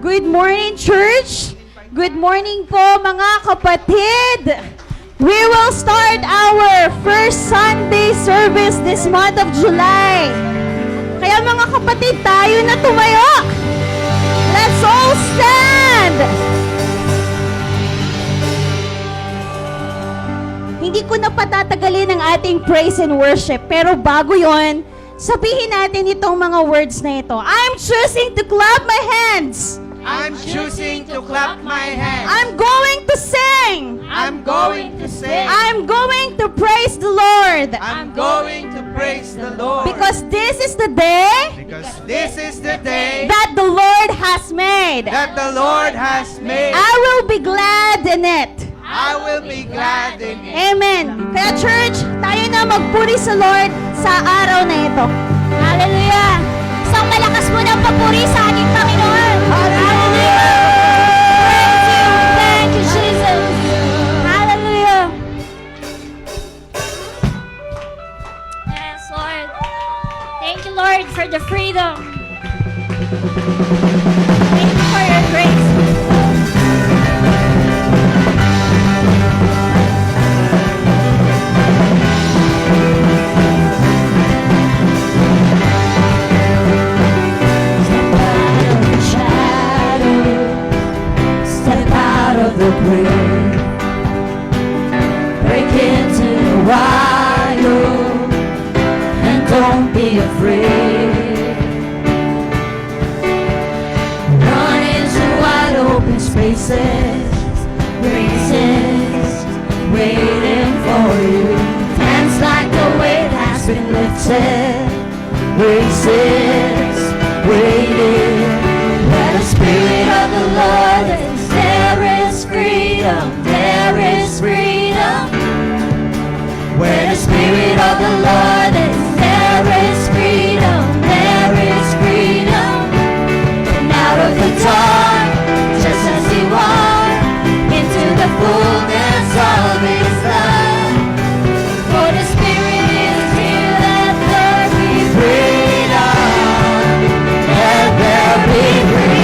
Good morning, church! Good morning po, mga kapatid! We will start our first Sunday service this month of July. Kaya mga kapatid, tayo na tumayo! Let's all stand! Hindi ko na patatagalin ang ating praise and worship, pero bago yon, sabihin natin itong mga words na ito. I'm choosing to clap my hands. I'm choosing to clap my hands. I'm going to sing. I'm going to sing. I'm going to praise the Lord. I'm going to praise the Lord. Because this is the day Because this is the day that the Lord has made. that the Lord has made. I will be glad in it. I will be glad in it. Amen. Kaya church, tayo na magpuri sa Lord sa araw na ito. Hallelujah. Isang malakas mo ng papuri sa ating Panginoon. Hallelujah. Praise you. Thank you, Jesus. Hallelujah. Yes, Lord. Thank you, Lord, for the freedom. Thank you for your grace. The grave, break into the wild, and don't be afraid. Run into wide open spaces, graces waiting for you. Dance like the weight has been lifted, graces waiting. Where the Spirit of the Lord is, there is freedom, there is freedom. Where the Spirit of the Lord is, there is freedom, there is freedom. And out of the dark, just as you are, into the fullness of His love. For the Spirit is here, let there be freedom, let there be freedom.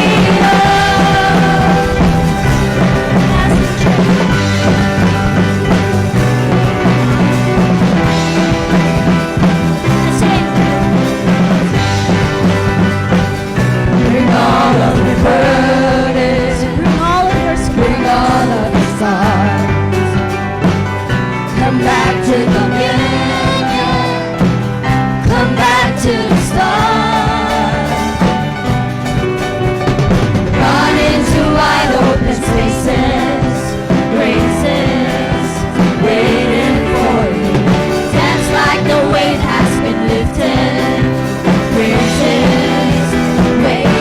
Bring all of the burdens, bring all of your bring all of the sorrows. Come back to communion, come back to the start. Run into wide open spaces, graces waiting for you. Dance like the weight has been lifted, graces waiting.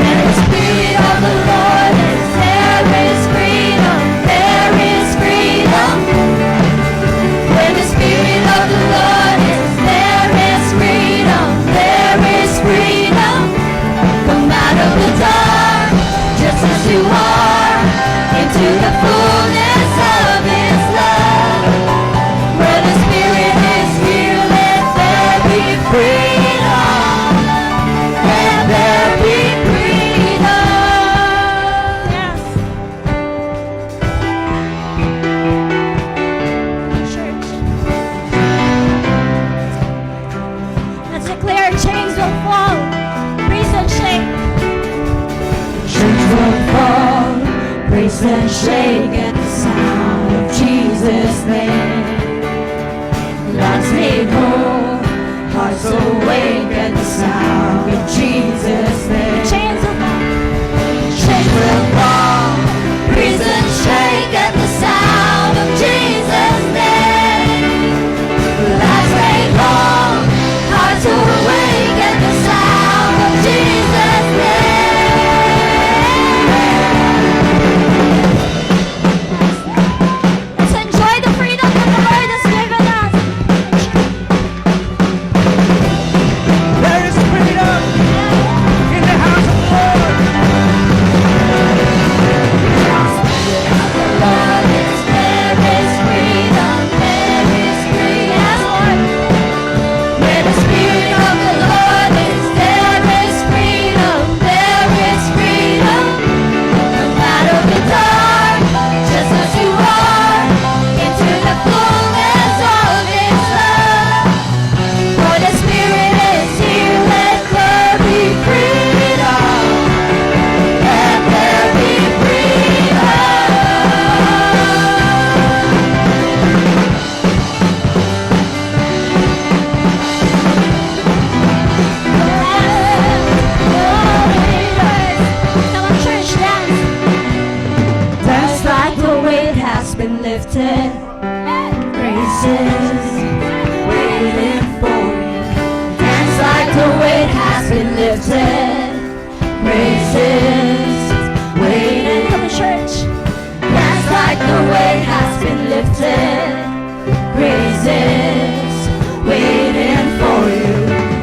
When the Spirit of the Lord is, there is freedom, there is freedom. When the Spirit of the Lord is, there is freedom, there is freedom. Come out of the dark, just as you are, into the fullness of His love. Where the Spirit is here, let there be freedom, let there be freedom. Yes. Church. Let's declare chains will fall. Prison shake. Chains will fall, brace and shake at the sound of Jesus' name. Lives made whole, hearts awake at the sound of Jesus' name. Chains will fall. Chains will fall, prison shake at the sound of Jesus' name. Lives made whole, hearts awake at the sound of Jesus' name. Let's enjoy the freedom that the Lord has given us. There is freedom in the lifted. Praises waiting. Come to church. Dance like the weight has been lifted. Praises waiting for you.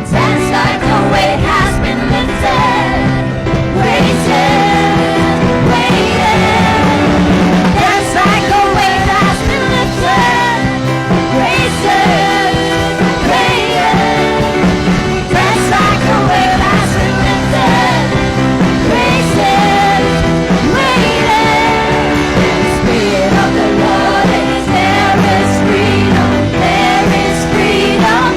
Dance like the weight has been lifted. Praises waiting. Dance like the weight has been lifted. Praises waiting. Dance like the weight has been lifted. Praises waiting. The Spirit of the Lord is there is freedom. There is freedom.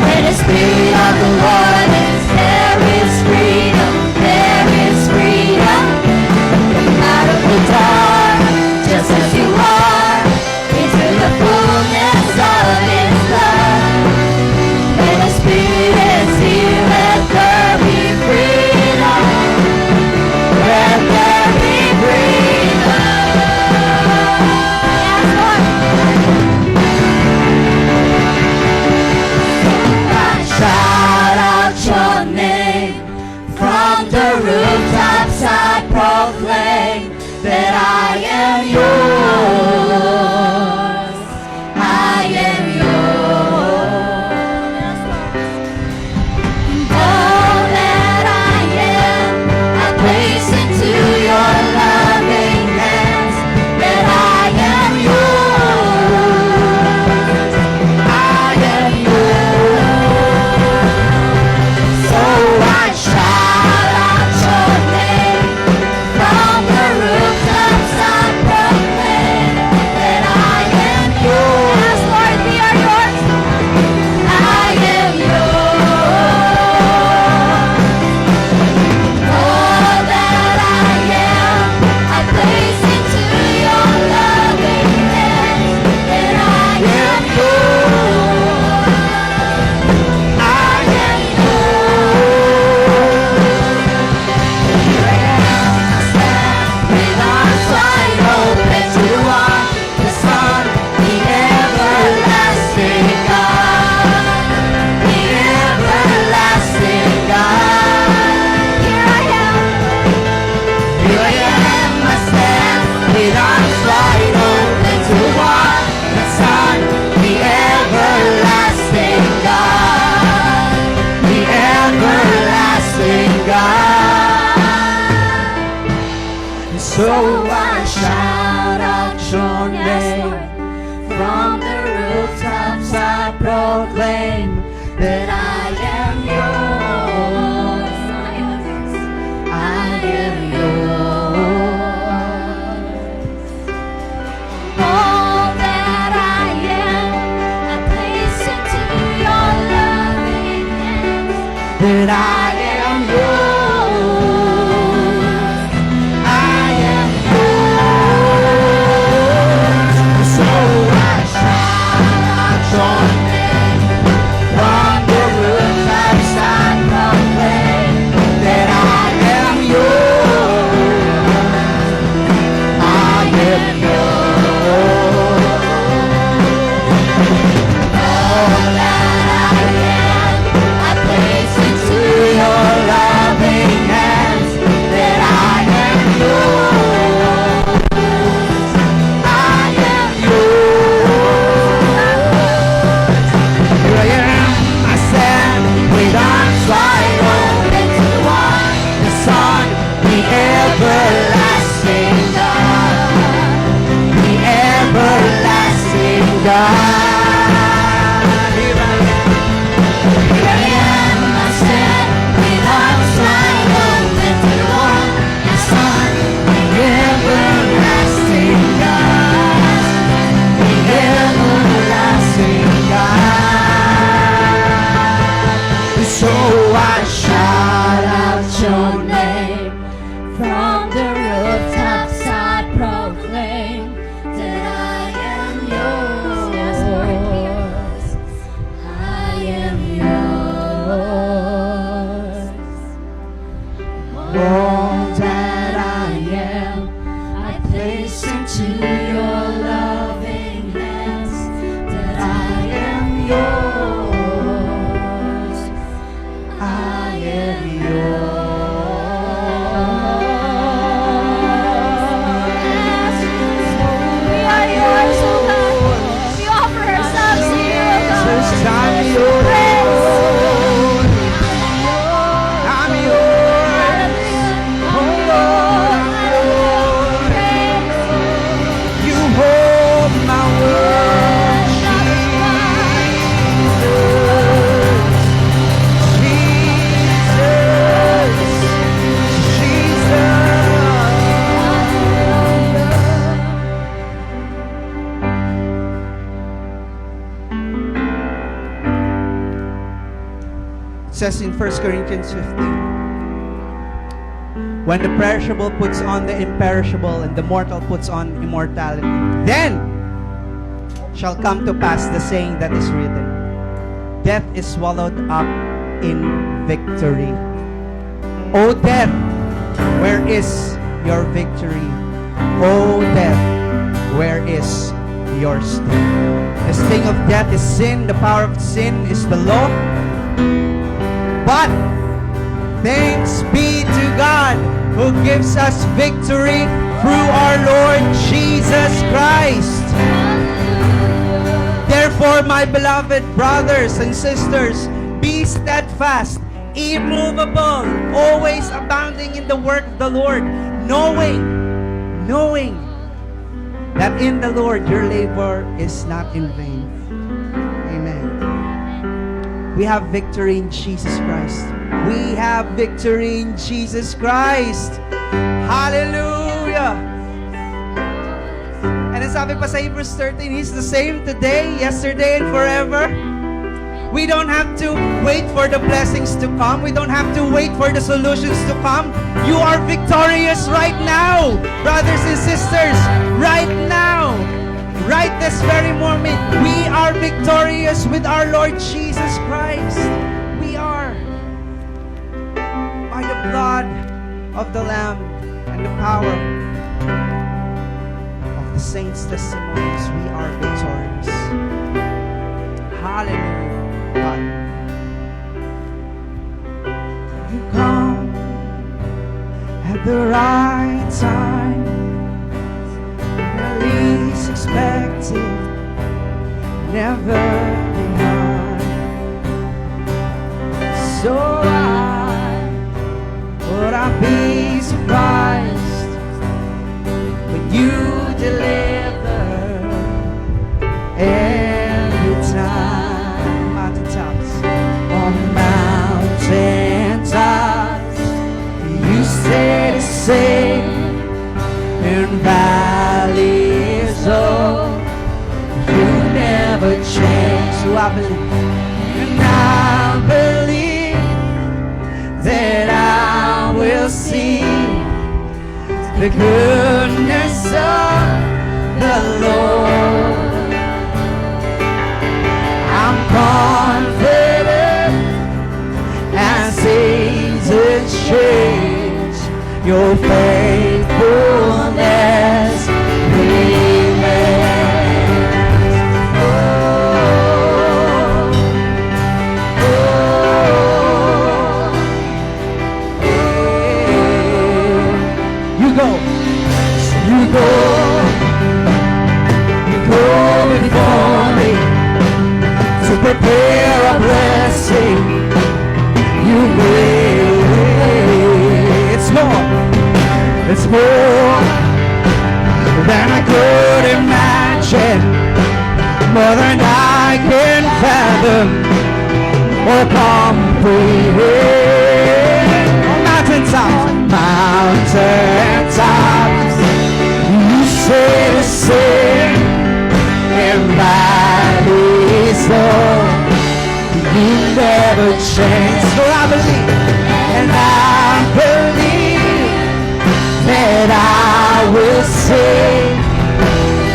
When the Spirit of the Lord is there is freedom. There is freedom. Come out of the dark, just as you are, into the fullness of His love. When the Spirit is here, let there be freedom. Let there be freedom. Yes, Lord. Shout out your name from the rooftops. I proclaim that I am yours. I am yours. All that I am, I place into your loving hands. That I am yours. I am yours. So I shout out your name from the rooftops. I proclaim that I am yours. Yes, Lord, we are yours. I am yours. All that I am, I place into your loving hands. That I am yours. I am yours. Here I am, I stand with arms wide open to walk the Son, the everlasting God, the everlasting God. Here I am, I stand with arms wide open to walk the Son, the everlasting God, the everlasting God. So I shout out your name from the rooftops. I proclaim that I am yours. I am yours. All that I am, I place into your loving hands. That I am yours. I am yours. So I shout out your name from the rooftops. I proclaim that I am yours. I am yours. All that I am, I place into your loving hands. That I am yours. I am yours. Here I am, I stand with arms wide open to walk the Son, the everlasting God, the everlasting God. Here I am, I stand with arms wide open to walk the Son, the everlasting God, the everlasting God. So I shout out your name from the rooftops. I proclaim that I am yours. Yes, Lord. It says in 1 Corinthians 15, when the perishable puts on the imperishable and the mortal puts on immortality, then shall come to pass the saying that is written, death is swallowed up in victory. O death, where is your victory? O death, where is your sting? The sting of death is sin, the power of sin is the law. But thanks be to God who gives us victory through our Lord Jesus Christ. Therefore, my beloved brothers and sisters, be steadfast, immovable, always abounding in the work of the Lord, knowing that in the Lord your labor is not in vain. Amen. We have victory in Jesus Christ. We have victory in Jesus Christ. Hallelujah. And then sabi pa sa Hebrews 13, He's the same today, yesterday, and forever. We don't have to wait for the blessings to come. We don't have to wait for the solutions to come. You are victorious right now, brothers and sisters. Right now. Right this very moment. We are victorious with our Lord Jesus Christ. We are. By the blood of the Lamb and the power of the saints' testimonies, we are victorious. Hallelujah. God. You come at the right time, at least expected, never behind. So would I be surprised when you deliver every time. On mountaintops, you stay the same. In valleys, oh, you never change. So I believe, and I believe that I will see the goodness of the Lord. I'm confident as seasons change, your faithfulness remains. You go before me to prepare a blessing. You will. It's more than I could imagine, more than I can fathom or comprehend. On mountaintops, you say the same. In valleys, Lord, you never change. So I believe, and I believe that I will sing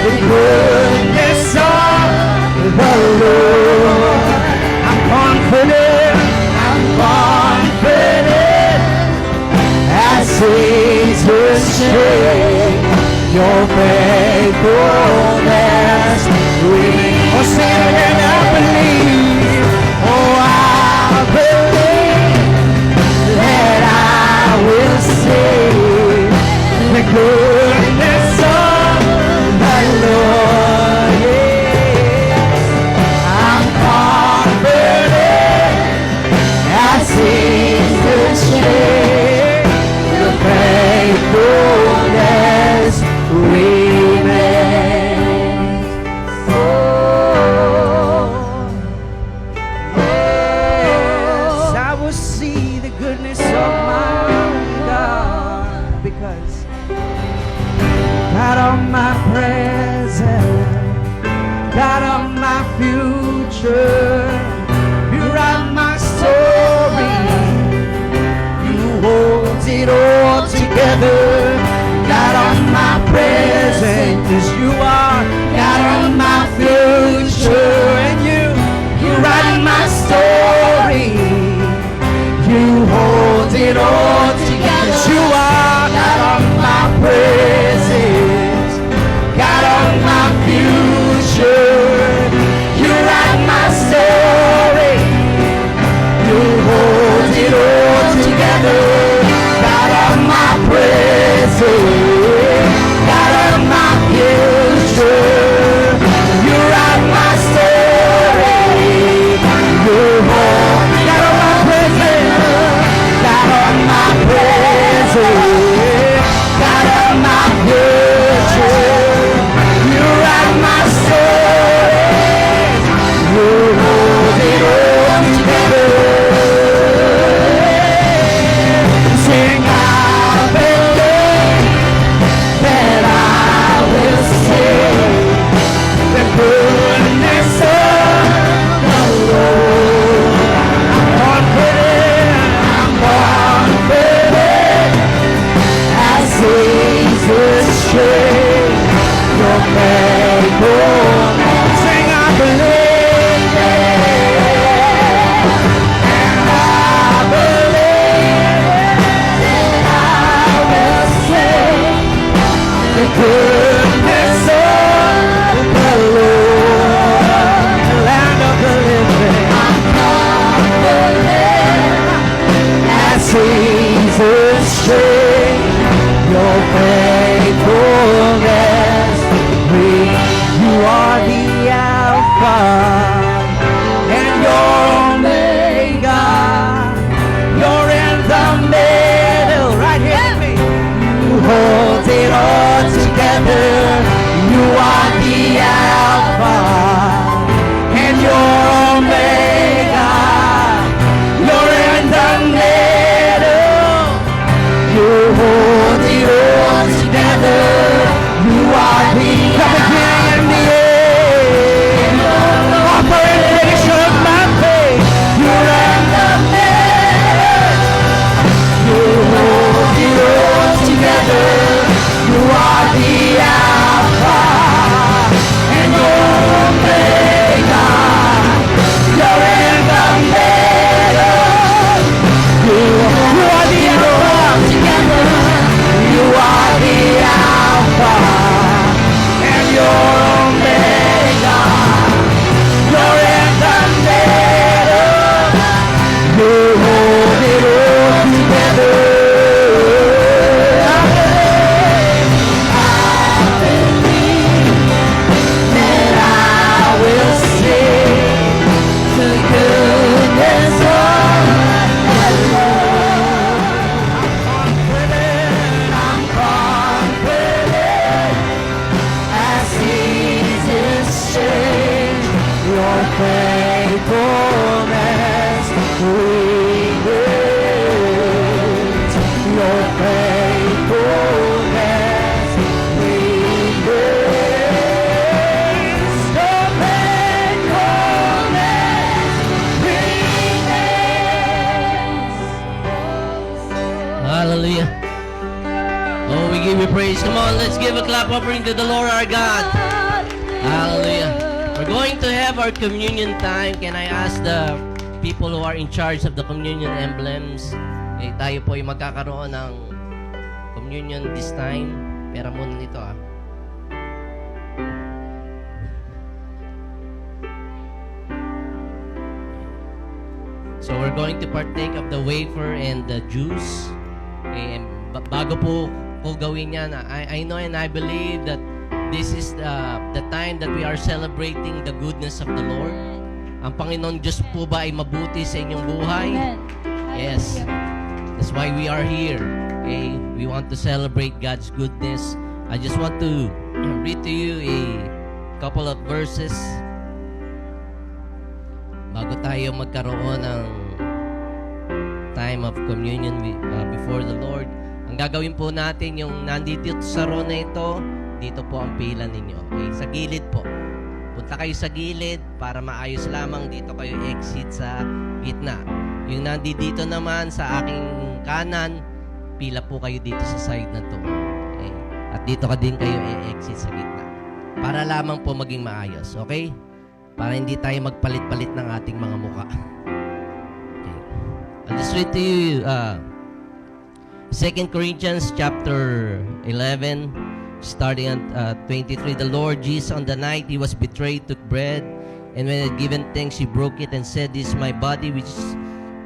the goodness of the Lord. I'm confident as seasons change, your faithfulness remains. Oh, sing it again, I believe. Oh, I believe that I will sing the goodness of the Lord. Yeah. I'm confident as seasons change, the faithfulness remains. Oh. future. You write my story. You hold it all together. God on my present, as you are. God on my future, and you write my story. You hold it all together. As you are. God on my present. God on my future. You write my story. You hold it all together. God on my present. God on my future. You write my story. You hold God on my present. God on my present. God on my future. You write my story. You hold it all together. Sing, I believe that I will sing the goodness of the Lord. I'm confident as Jesus shake your faithfulness. Sing, I believe it, and I believe that I will sing the goodness of the Lord, the land of the living. I'm confident as Jesus shake your faithfulness. You are the Alpha and your Omega. You're in the middle, right here with me. You hold it all together. You are the Alpha and your Omega. You're in the middle. You hold it all together. You are the beginning and the end. Operation of my faith. You're in the middle. You hold it all together. You are the Alpha and your Omega. You're in the middle. You are the Alpha together. You are the Alpha and your Omega. You're in the middle. You hold it all together. I believe that I will sing the goodness of the Lord. I'm confident as Jesus shake your faithfulness. We wait your faithfulness. We wait your faithfulness. Hallelujah. Oh, we give you praise. Come on, let's give a clap offering to the Lord our God. Hallelujah. We're going to have our communion time. Can I ask the people who are in charge of the communion emblems? Tayo po ay magkakaroon ng communion this time. Pera muna nito ah. So we're going to partake of the wafer and the juice. And bago po gawin yan, I know and I believe that this is the time that we are celebrating the goodness of the Lord. Ang Panginoon Diyos po ba ay mabuti sa inyong buhay? Amen. Yes. That's why we are here. Okay? We want to celebrate God's goodness. I just want to read to you a couple of verses bago tayo magkaroon ng time of communion before the Lord. Ang gagawin po natin, yung nandito sa row na ito, dito po ang pila ninyo. Okay? Sa gilid po. punta kayo sa gilid para maayos lamang. Dito kayo exit sa gitna. Yung nandito naman sa aking kanan, pila po kayo dito sa side na to. Okay? At dito ka din kayo exit sa gitna. Para lamang po maging maayos. Okay? Para hindi tayo magpalit-palit ng ating mga muka. Okay. I'll just read to you 2 Corinthians chapter 11, starting at 23. The Lord Jesus, on the night he was betrayed, took bread, and when he had given thanks, he broke it and said, "This is my body, which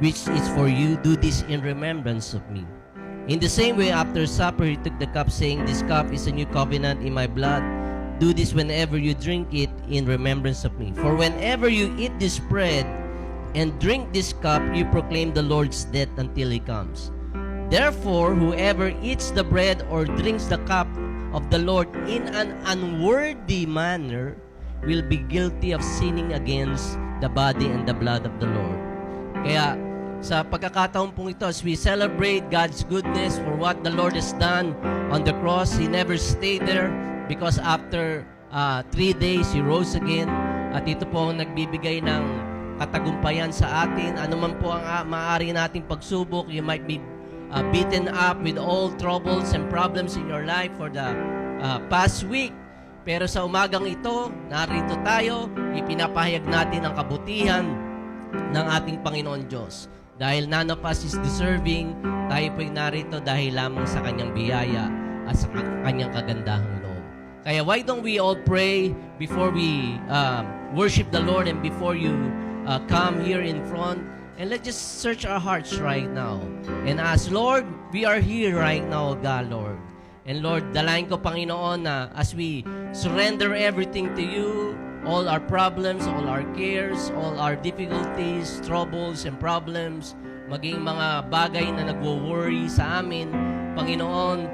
is for you. Do this in remembrance of me." In the same way, after supper, he took the cup, saying, "This cup is a new covenant in my blood. Do this whenever you drink it in remembrance of me. For whenever you eat this bread and drink this cup, you proclaim the Lord's death until he comes. Therefore, whoever eats the bread or drinks the cup of the Lord in an unworthy manner will be guilty of sinning against the body and the blood of the Lord." Kaya, sa pagkakataon pong ito, as we celebrate God's goodness for what the Lord has done on the cross, He never stayed there because after 3 days, He rose again. At ito po ang nagbibigay ng katagumpayan sa atin. Ano man po ang maaari nating pagsubok, you might be beaten up with all troubles and problems in your life for the past week. Pero sa umagang ito, narito tayo, ipinapahayag natin ang kabutihan ng ating Panginoon Diyos. Dahil none of us is deserving, tayo po'y narito dahil lamang sa Kanyang biyaya at sa Kanyang kagandahang loob. Kaya why don't we all pray before we worship the Lord and before you come here in front? And let's just search our hearts right now and ask, Lord, we are here right now, God, Lord. And Lord, dalayan ko, Panginoon, na as we surrender everything to you, all our problems, all our cares, all our difficulties, troubles, and problems, maging mga bagay na nagwo-worry sa amin, Panginoon,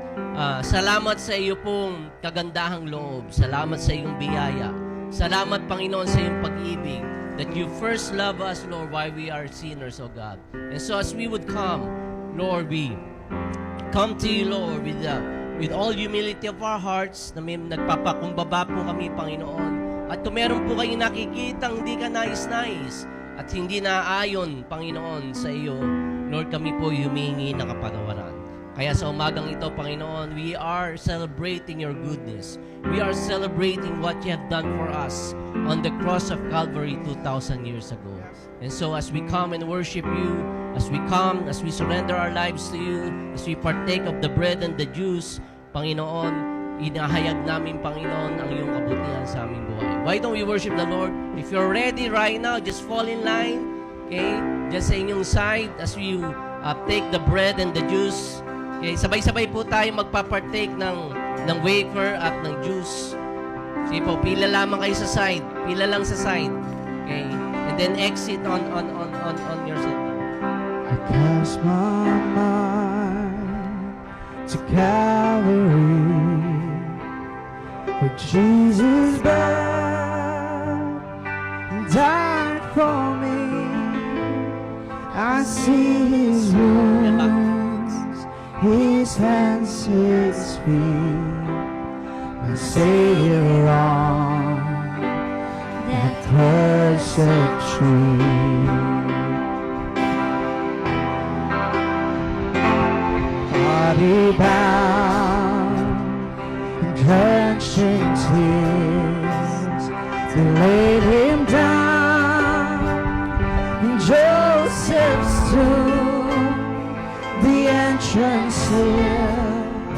salamat sa iyo pong kagandahang loob. Salamat sa iyong biyaya. Salamat, Panginoon, sa iyong pag-ibig, that you first love us, Lord, while we are sinners, O God. And so as we would come, Lord, we come to you, Lord, with all humility of our hearts, na may nagpapakumbaba po kami, Panginoon. At kung meron po kayong nakikitang hindi ka nais-nais at hindi naaayon, Panginoon, sa iyo, Lord, kami po humihingi ng kapatawaran. Kaya sa umagang ito, Panginoon, we are celebrating your goodness. We are celebrating what you have done for us on the cross of Calvary 2,000 years ago. And so as we come and worship you, as we surrender our lives to you, as we partake of the bread and the juice, Panginoon, inahayag namin, Panginoon, ang iyong kabutihan sa aming buhay. Why don't we worship the Lord? If you're ready right now, just fall in line, okay? Just sa inyong side as we take the bread and the juice. Okay, sabay-sabay po tayo magpapartake ng wafer at ng juice. Sige po, pila lamang kayo sa side. Pila lang sa side. Okay? And then exit on your side. I cast my mind to Calvary, where Jesus bled and died for me. I see His wounds, His hands, His feet, my Savior on that cursed tree. Body bound and drenched in tears, they laid Him down in Joseph's tomb, the entrance sealed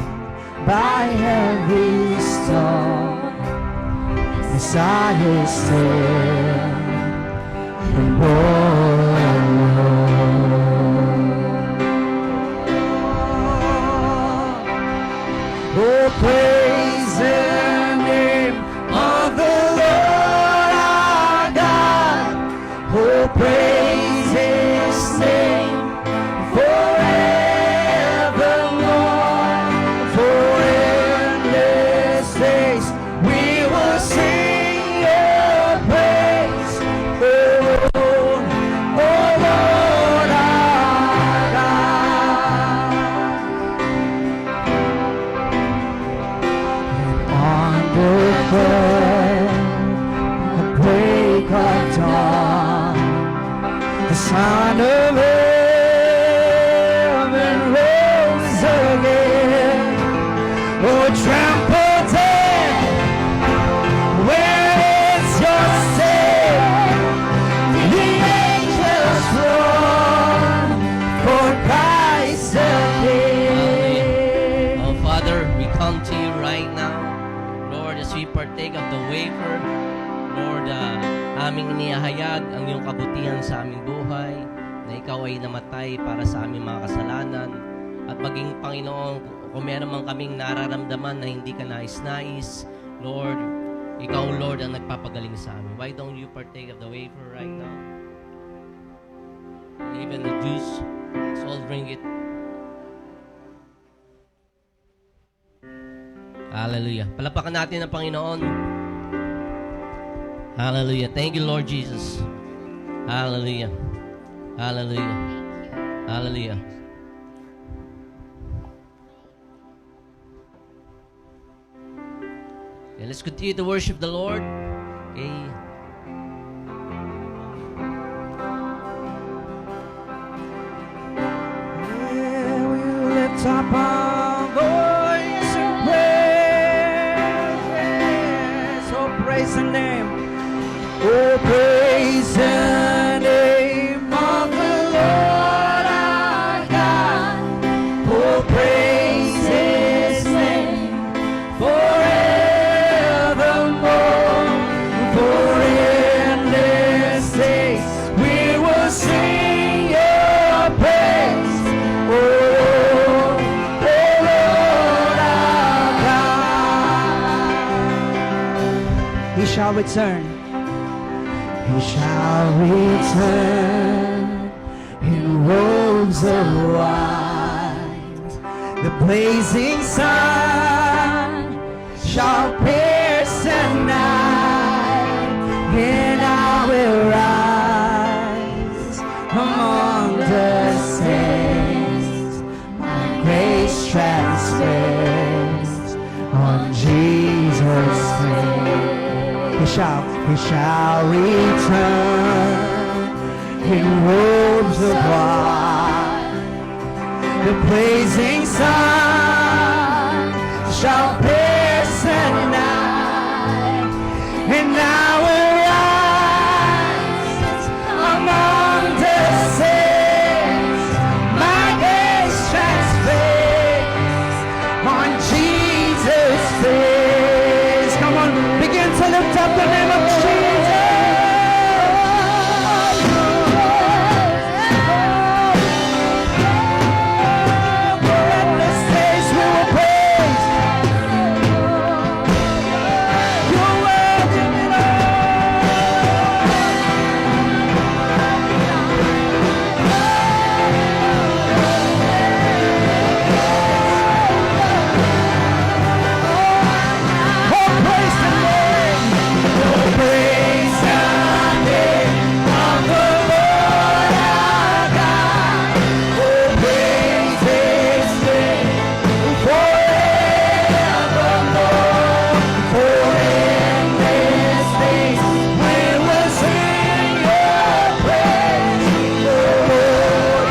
by heavy stone. Messiah is still and born. Oh, praise the name of the Lord our God. Oh, praise His name forevermore. For endless days we will sing your praise. Oh Lord our God. On the cross the Son of Heaven rose again. Oh, trample death, where is your sting? The angels roar for Christ the King. Oh, Father, we come to you right now. Lord, as we partake of the wafer, Lord, aming inihayag ang iyong kabutihan sa aming buhay, na ikaw ay namatay para sa aming mga kasalanan. At maging, Panginoon, kung meron man kaming nararamdaman na hindi ka nais-nais, Lord, ikaw, Lord, ang nagpapagaling sa amin. Why don't you partake of the wafer right now? And even the juice, let's all drink it. Hallelujah. Palapakan natin ang Panginoon. Hallelujah. Thank you, Lord Jesus. Hallelujah. Hallelujah. Hallelujah. Okay, let's continue to worship the Lord. Okay. Yeah, we lift up our voice in praise. Oh, praise the name. Oh, praise the name of the Lord our God. Oh, praise His name forevermore. For in this days we will sing Your praise. Oh, Lord our God. He shall return. He shall return in robes of white. The blazing sun shall pierce the night, and I will rise among the saints. My grace transfixed on Jesus' name. He shall return in robes of white. The blazing sun shall pierce the night, and I will rise among the saints. My gaze transfixed on Jesus' face. Come on, begin to lift up the name of Jesus. Endless days we will praise. You're worthy, oh, praise the name. Oh, praise the name of the Lord our God. Oh, praise His name forevermore. For in this days we will sing Your praise. Oh, Lord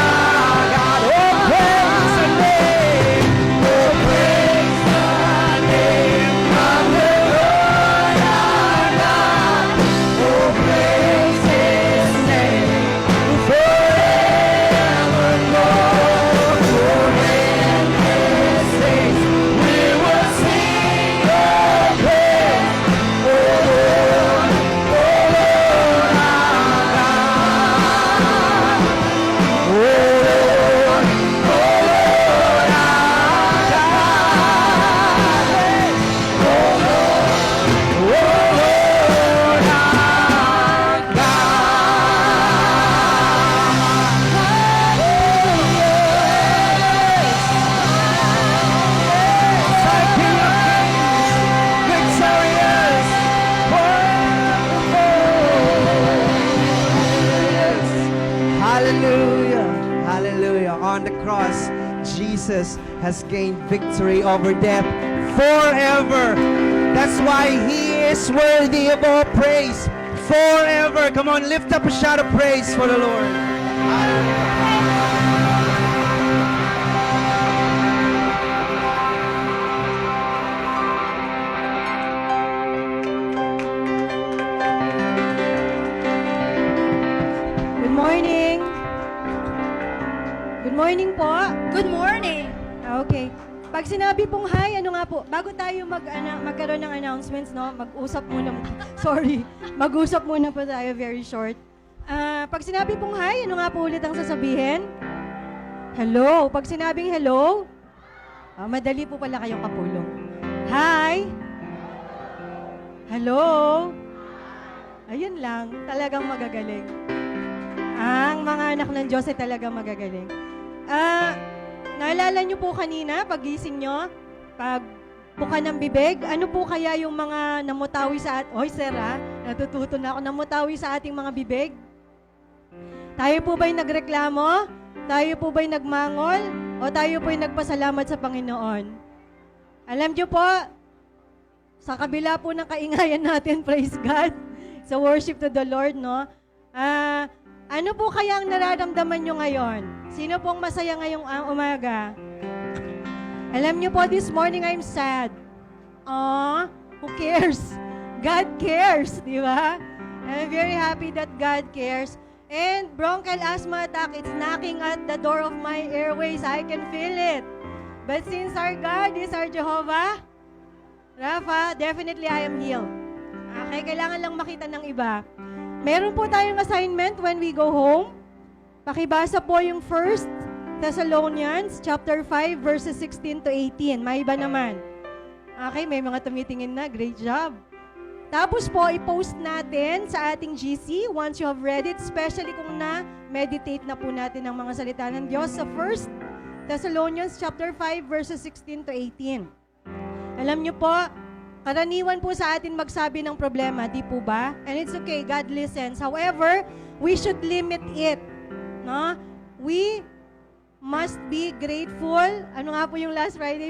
our God. Oh, praise the name. Oh, praise the name of the Lord our God. Oh, praise His name forevermore. For in this days we will sing Your praise. Oh, Lord our God. Oh, Lord Hallelujah. Hallelujah. On the cross, Jesus has gained victory over death forever. That's why He is worthy of all praise forever. Come on, lift up a shout of praise for the Lord. Good morning. Good morning po. Good morning. Okay. Pag sinabi pong hi, ano nga po, bago tayo magkaroon ng announcements, no, mag-usap muna, sorry, mag-usap muna po tayo, very short. Pag sinabi pong hi, ano nga po ulit ang sasabihin? Hello. Pag sinabing hello, madali po pala kayong kapulong. Hi. Hello. Ayun lang, talagang magagaling. Ang mga anak ng Diyos ay talagang magagaling. Naalala niyo po kanina, pag-gising niyo, pag buka ng bibig, ano po kaya yung mga namutawi sa ating, oy sir natututo na ako, namutawi sa ating mga bibig? Tayo po ba'y nagreklamo? Tayo po ba'y nagmangol? O tayo po'y nagpasalamat sa Panginoon? Alam niyo po, sa kabila po ng kaingayan natin, praise God, sa worship to the Lord, no? Ano po kaya ang nararamdaman nyo ngayon? Sino pong masaya ngayong umaga? Alam nyo po, this morning I'm sad. Who cares? God cares, di ba? I'm very happy that God cares. And bronchial asthma attack, it's knocking at the door of my airways. I can feel it. But since our God is our Jehovah, Rafa, definitely I am healed. Okay, kailangan lang makita ng iba. Meron po tayong assignment when we go home. Pakibasa po yung 1 Thessalonians chapter 5 verses 16 to 18. May iba naman. Okay, may mga tumitingin na. Great job. Tapos po, i-post natin sa ating GC once you have read it, especially kung na-meditate na po natin ang mga salita ng Diyos sa 1 Thessalonians chapter 5 verses 16 to 18. Alam niyo po, karaniwan po sa atin magsabi ng problema, di po ba? And it's okay, God listens. However, we should limit it. No? We must be grateful. Ano nga po yung last Friday?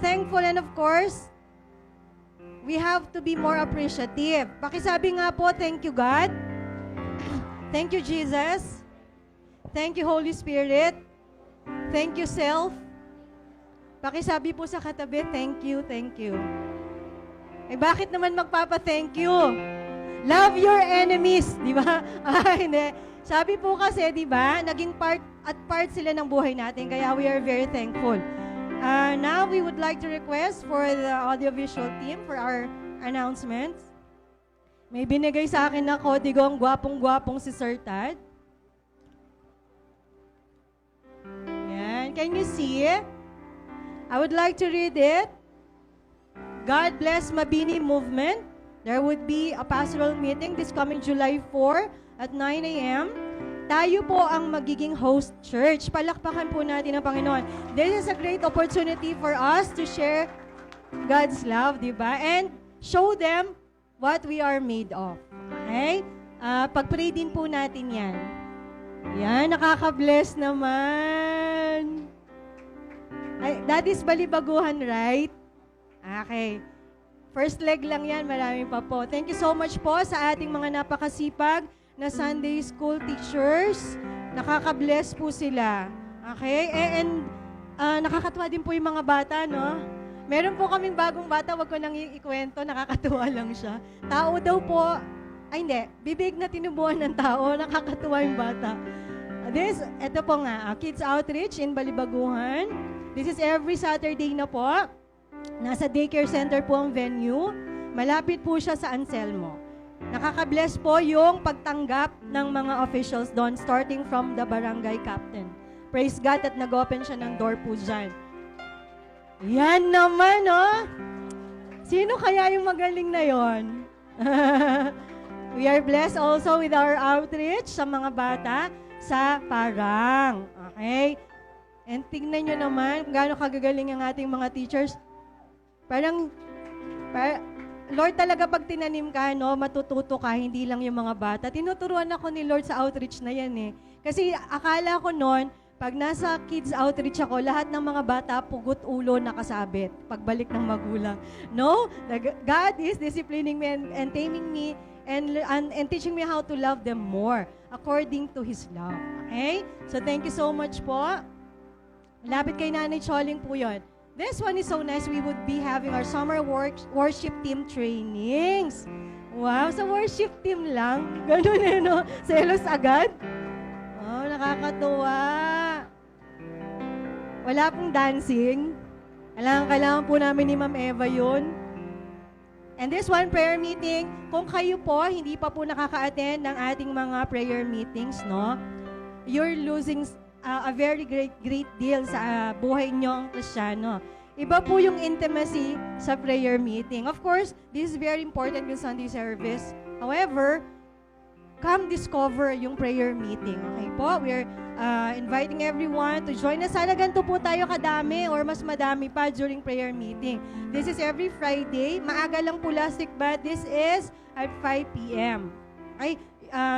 Thankful, and of course, we have to be more appreciative. Pakisabi nga po, thank you God. Thank you Jesus. Thank you Holy Spirit. Thank you self. Pakisabi po sa katabi, thank you, thank you. Eh bakit naman magpapa-thank you? Love your enemies, di ba? Hindi. Sabi po kasi, di ba, naging part sila ng buhay natin, kaya we are very thankful. Now, we would like to request for the audiovisual team for our announcements. May binigay sa akin na kodigo, ang gwapong-gwapong si Sir Tad. Yan. Can you see? I would like to read it. God bless Mabini Movement. There would be a pastoral meeting this coming July 4 at 9 a.m. Tayo po ang magiging host church. Palakpakan po natin ang Panginoon. This is a great opportunity for us to share God's love, di ba? And show them what we are made of. Okay? Pag-pray din po natin yan. Yan, nakaka-bless naman. Ay, that is balibaguhan, right? Okay. First leg lang yan, marami pa po. Thank you so much po sa ating mga napakasipag na Sunday school teachers. Nakaka-bless po sila. Okay? And nakakatuwa din po yung mga bata, no? Meron po kaming bagong bata, wag ko nang ikwento, nakakatuwa lang siya. Tao daw po, ay hindi, bibig na tinubuan ng tao, nakakatuwa yung bata. Ito po nga, Kids Outreach in Balibaguhan. This is every Saturday na po. Nasa daycare center po ang venue. Malapit po siya sa Anselmo. Nakaka-bless po yung pagtanggap ng mga officials doon, starting from the barangay captain. Praise God at nag-open siya ng door po dyan. Yan naman, oh! Sino kaya yung magaling na yon? We are blessed also with our outreach sa mga bata sa Parang. Okay? And tingnan nyo naman kung gaano kagagaling ang ating mga teachers. Lord, talaga pag tinanim ka, no, matututo ka, hindi lang yung mga bata. Tinuturuan ako ni Lord sa outreach na yan eh. Kasi akala ko noon, pag nasa kids outreach ako, lahat ng mga bata, pugot ulo nakasabit. Pagbalik ng magulang. No, God is disciplining me and taming me and teaching me how to love them more according to His love. Okay? So thank you so much po. Malapit kay Nanay Choling po yun. This one is so nice. We would be having our summer worship team trainings. Wow, sa worship team lang. Ganun eh, no? Selos agad. Oh, nakakatuwa. Wala pong dancing. Kailangan po namin ni Ma'am Eva yun. And this one prayer meeting, kung kayo po hindi pa po nakaka-attend ng ating mga prayer meetings, no? You're losing a very great deal sa buhay niyong Kristiyano. Iba po yung intimacy sa prayer meeting. Of course, this is very important yung Sunday service. However, come discover yung prayer meeting. Okay po? We're inviting everyone to join us. Sana ganito po tayo kadami or mas madami pa during prayer meeting. This is every Friday. Maaga lang po Lastic, but this is at 5 p.m. Okay?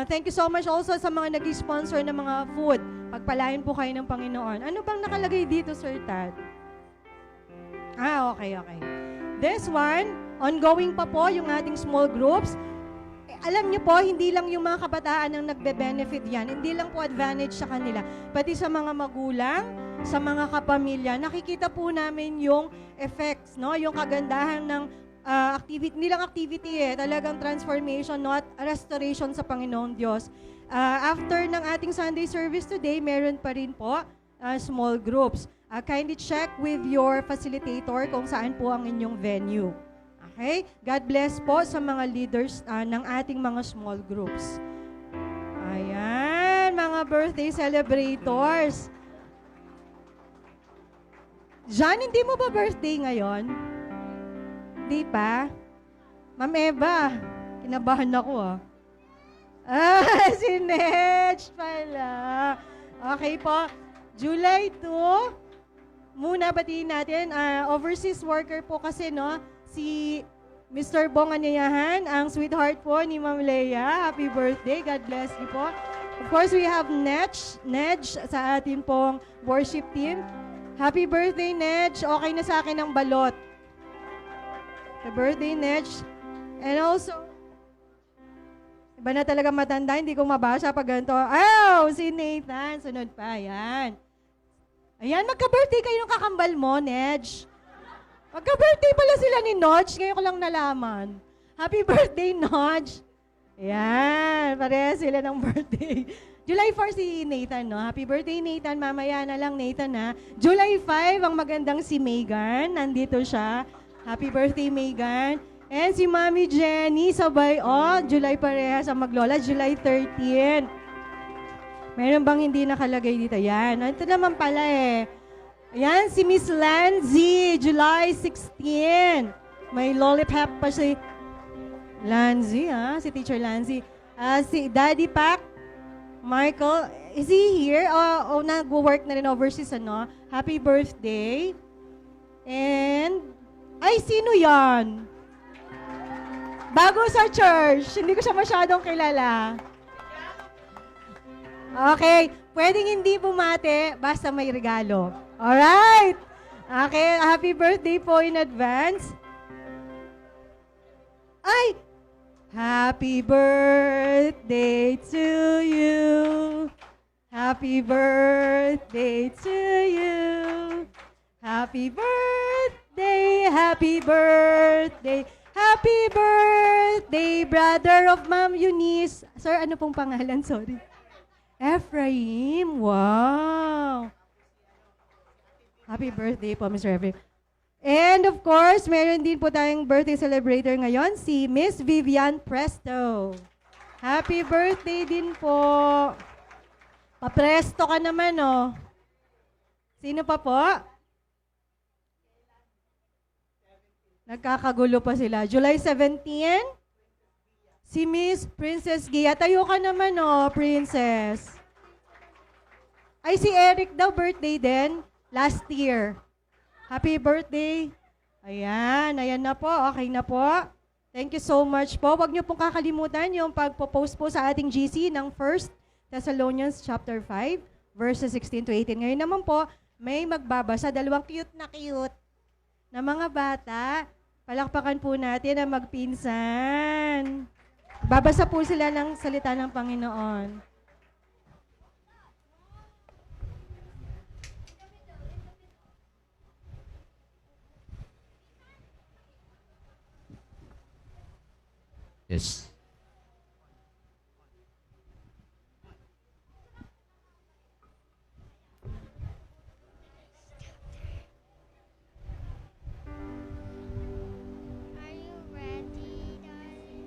Thank you so much also sa mga nag-sponsor ng mga food. Pagpalain po kayo ng Panginoon. Ano bang nakalagay dito, Sir Tad? Okay. This one, ongoing pa po yung ating small groups. Alam niyo po, hindi lang yung mga kabataan ang nagbe-benefit yan. Hindi lang po advantage sa kanila. Pati sa mga magulang, sa mga kapamilya, nakikita po namin yung effects, no? Yung kagandahan ng activity, hindi lang activity talagang transformation, no? At restoration sa Panginoong Diyos. After ng ating Sunday service today, meron pa rin po small groups. Kindly check with your facilitator kung saan po ang inyong venue. Okay? God bless po sa mga leaders ng ating mga small groups. Ayan, mga birthday celebrators. John, hindi mo ba birthday ngayon? Hindi pa? Ma'am Eva, kinabahan ako si Nech pala. Okay po. July 2, muna batiin natin. Overseas worker po kasi, no? Si Mr. Bong Anyayahan, ang sweetheart po ni Ma'am Leia. Happy birthday. God bless you po. Of course, we have Nedge sa ating pong worship team. Happy birthday, Nedge. Okay na sa akin ang balot. Happy birthday, Nedge. And also, iba na talaga matanda, hindi ko mabasa pag ganito. Si Nathan. Sunod pa, ayan. Ayan, magka-birthday kayo ng kakambal mo, Nedge. Magka-birthday pala sila ni Nodge. Ngayon ko lang nalaman. Happy birthday, Nodge. Ayan, pareha sila ng birthday. July 4 si Nathan, no? Happy birthday, Nathan. Mamaya na lang, Nathan, ha? July 5, ang magandang si Megan. Nandito siya. Happy birthday, Megan. And si Mami Jenny, sabay, July pareha sa maglola. July 13. Meron bang hindi nakalagay dito? Yan. Ito naman pala Ayan, si Miss Lanzy, July 16. May lollipop pa si Lanzy, si Teacher Lanzy. Si Daddy Pac, Michael, is he here? Nag-work na rin overseas, ano? Happy birthday. And, sino yan? Bago sa church. Hindi ko siya masyadong kilala. Okay, pwedeng hindi bumate, basta may regalo. Alright! Okay, happy birthday po in advance. Happy birthday to you. Happy birthday to you. Happy birthday, happy birthday. Happy birthday, brother of Ma'am Eunice. Sir, ano pong pangalan? Sorry. Ephraim. Wow. Happy birthday po, Mr. Ephraim. And of course, meron din po tayong birthday celebrator ngayon, si Miss Vivian Presto. Happy birthday din po. Papresto ka naman, Sino pa po? Nagkakagulo pa sila. July 17, si Miss Princess Gia. Tayo ka naman, Princess. Si Eric daw, birthday din. Last year. Happy birthday. Ayan na po. Okay na po. Thank you so much po. Huwag niyo pong kakalimutan yung pagpo-post po sa ating GC ng 1 Thessalonians chapter 5, verses 16 to 18. Ngayon naman po, may magbabasa. Dalawang cute na mga bata. Palakpakan po natin ang magpinsan. Babasa po sila ng salita ng Panginoon. Yes. Are you ready, darling?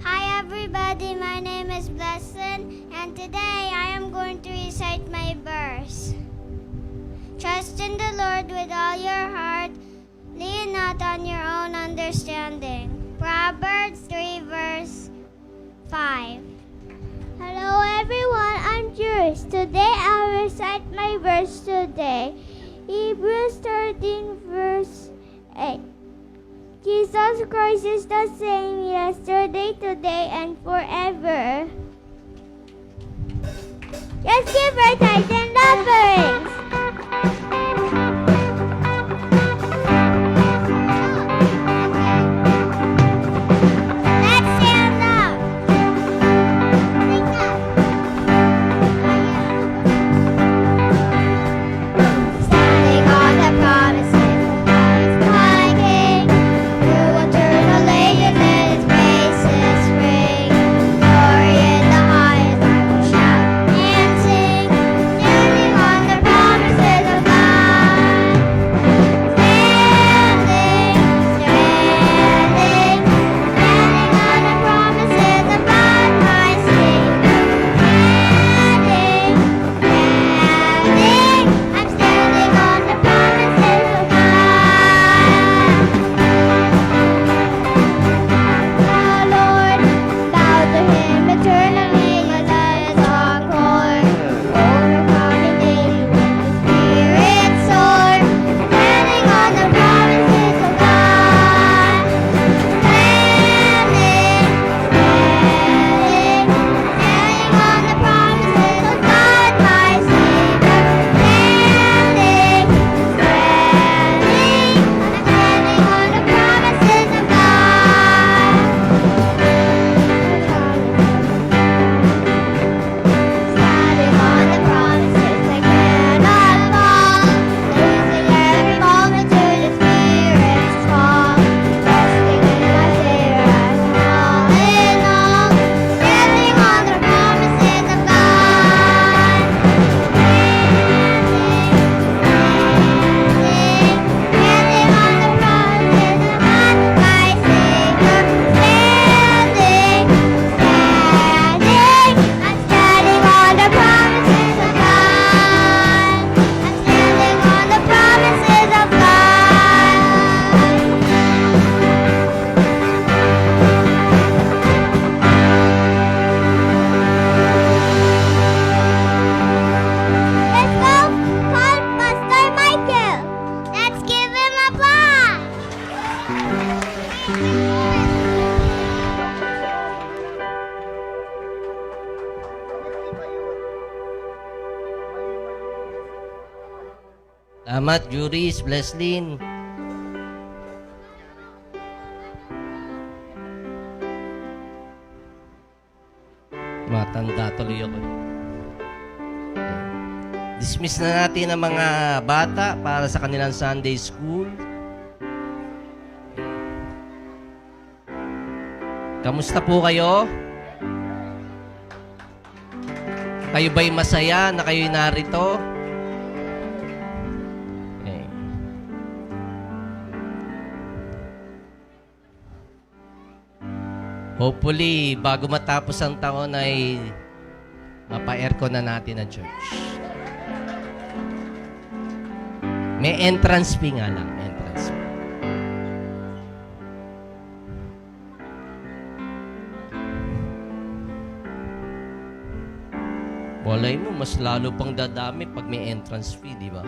Hi everybody, my name is Blessing, and today I am going to recite my verse. Trust in the Lord with all your heart, lean not on your own understanding. Proverbs 3 verse 5. Hello everyone, I'm Juris. Today I'll recite my verse today. Hebrews 13 verse 8. Jesus Christ is the same yesterday, today, and forever. Let's give our tithes and offerings. Let's stand up. Sing up. Standing on the promises of Christ my King, through eternal ages let His praises ring. Glory in the highest, I will shout and sing, standing on the promises of God. Standing on the promises of God, my Savior. I'm standing on the promises of God. The Lord, bow to Him eternally, let us encore. Overcoming daily with the Spirit sword, standing on the promises of God. Standing on the promises of God, my Savior. Standing on the promises of God. Standing on the promises I cannot fall, losing every moment to the Spirit's call. Trusting in my Savior as all in all, standing on the promises of God. Standing on the promises of God, my Savior. I'm standing on the promises of God. I'm standing on the promises of God. Let's go call Pastor Michael. Let's give him applause. Salamat, Juris, Blesslyn. Matanda tuloy ako. Dismiss na natin ang mga bata para sa kanilang Sunday school. Kamusta po kayo? Kayo ba'y masaya na kayo'y narito? Okay. Hopefully, bago matapos ang taon ay mapa-aircon na natin ang church. May entrance fee nga lang. May entrance fee. Walay mo, mas lalo pang dadami pag may entrance fee, di ba?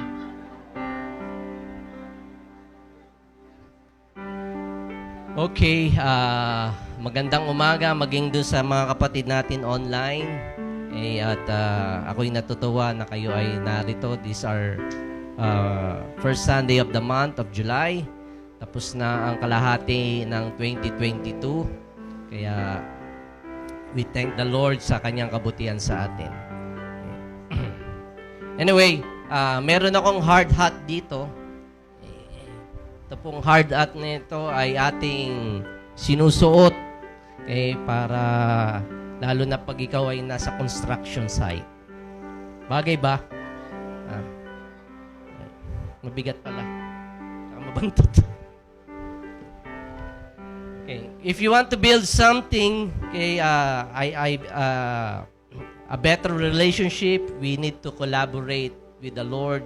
Okay, magandang umaga maging doon sa mga kapatid natin online. At ako'y natutuwa na kayo ay narito. These are first Sunday of the month of July. Tapos na ang kalahati ng 2022. Kaya we thank the Lord sa kanyang kabutihan sa atin. Anyway, meron akong hard hat dito. Ito pong hard hat nito ay ating sinusuot para lalo na pag ikaw ay nasa construction site. Bagay ba? Mabigat pala. Saka mabantot. Okay. If you want to build something, a better relationship, we need to collaborate with the Lord.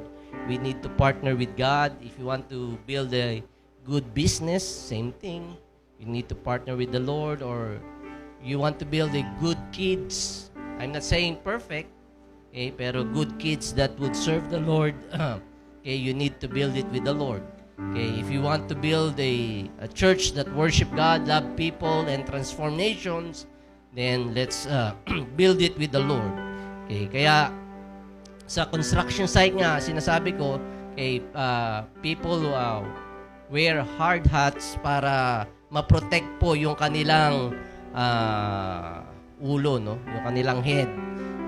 We need to partner with God. If you want to build a good business, same thing. You need to partner with the Lord. Or you want to build a good kids. I'm not saying perfect, pero good kids that would serve the Lord. You need to build it with the Lord. If you want to build a church that worship God, love people, and transform nations, then let's build it with the Lord. Kaya sa construction site nga, sinasabi ko, people wear hard hats para ma-protect po yung kanilang ulo, no? Yung kanilang head.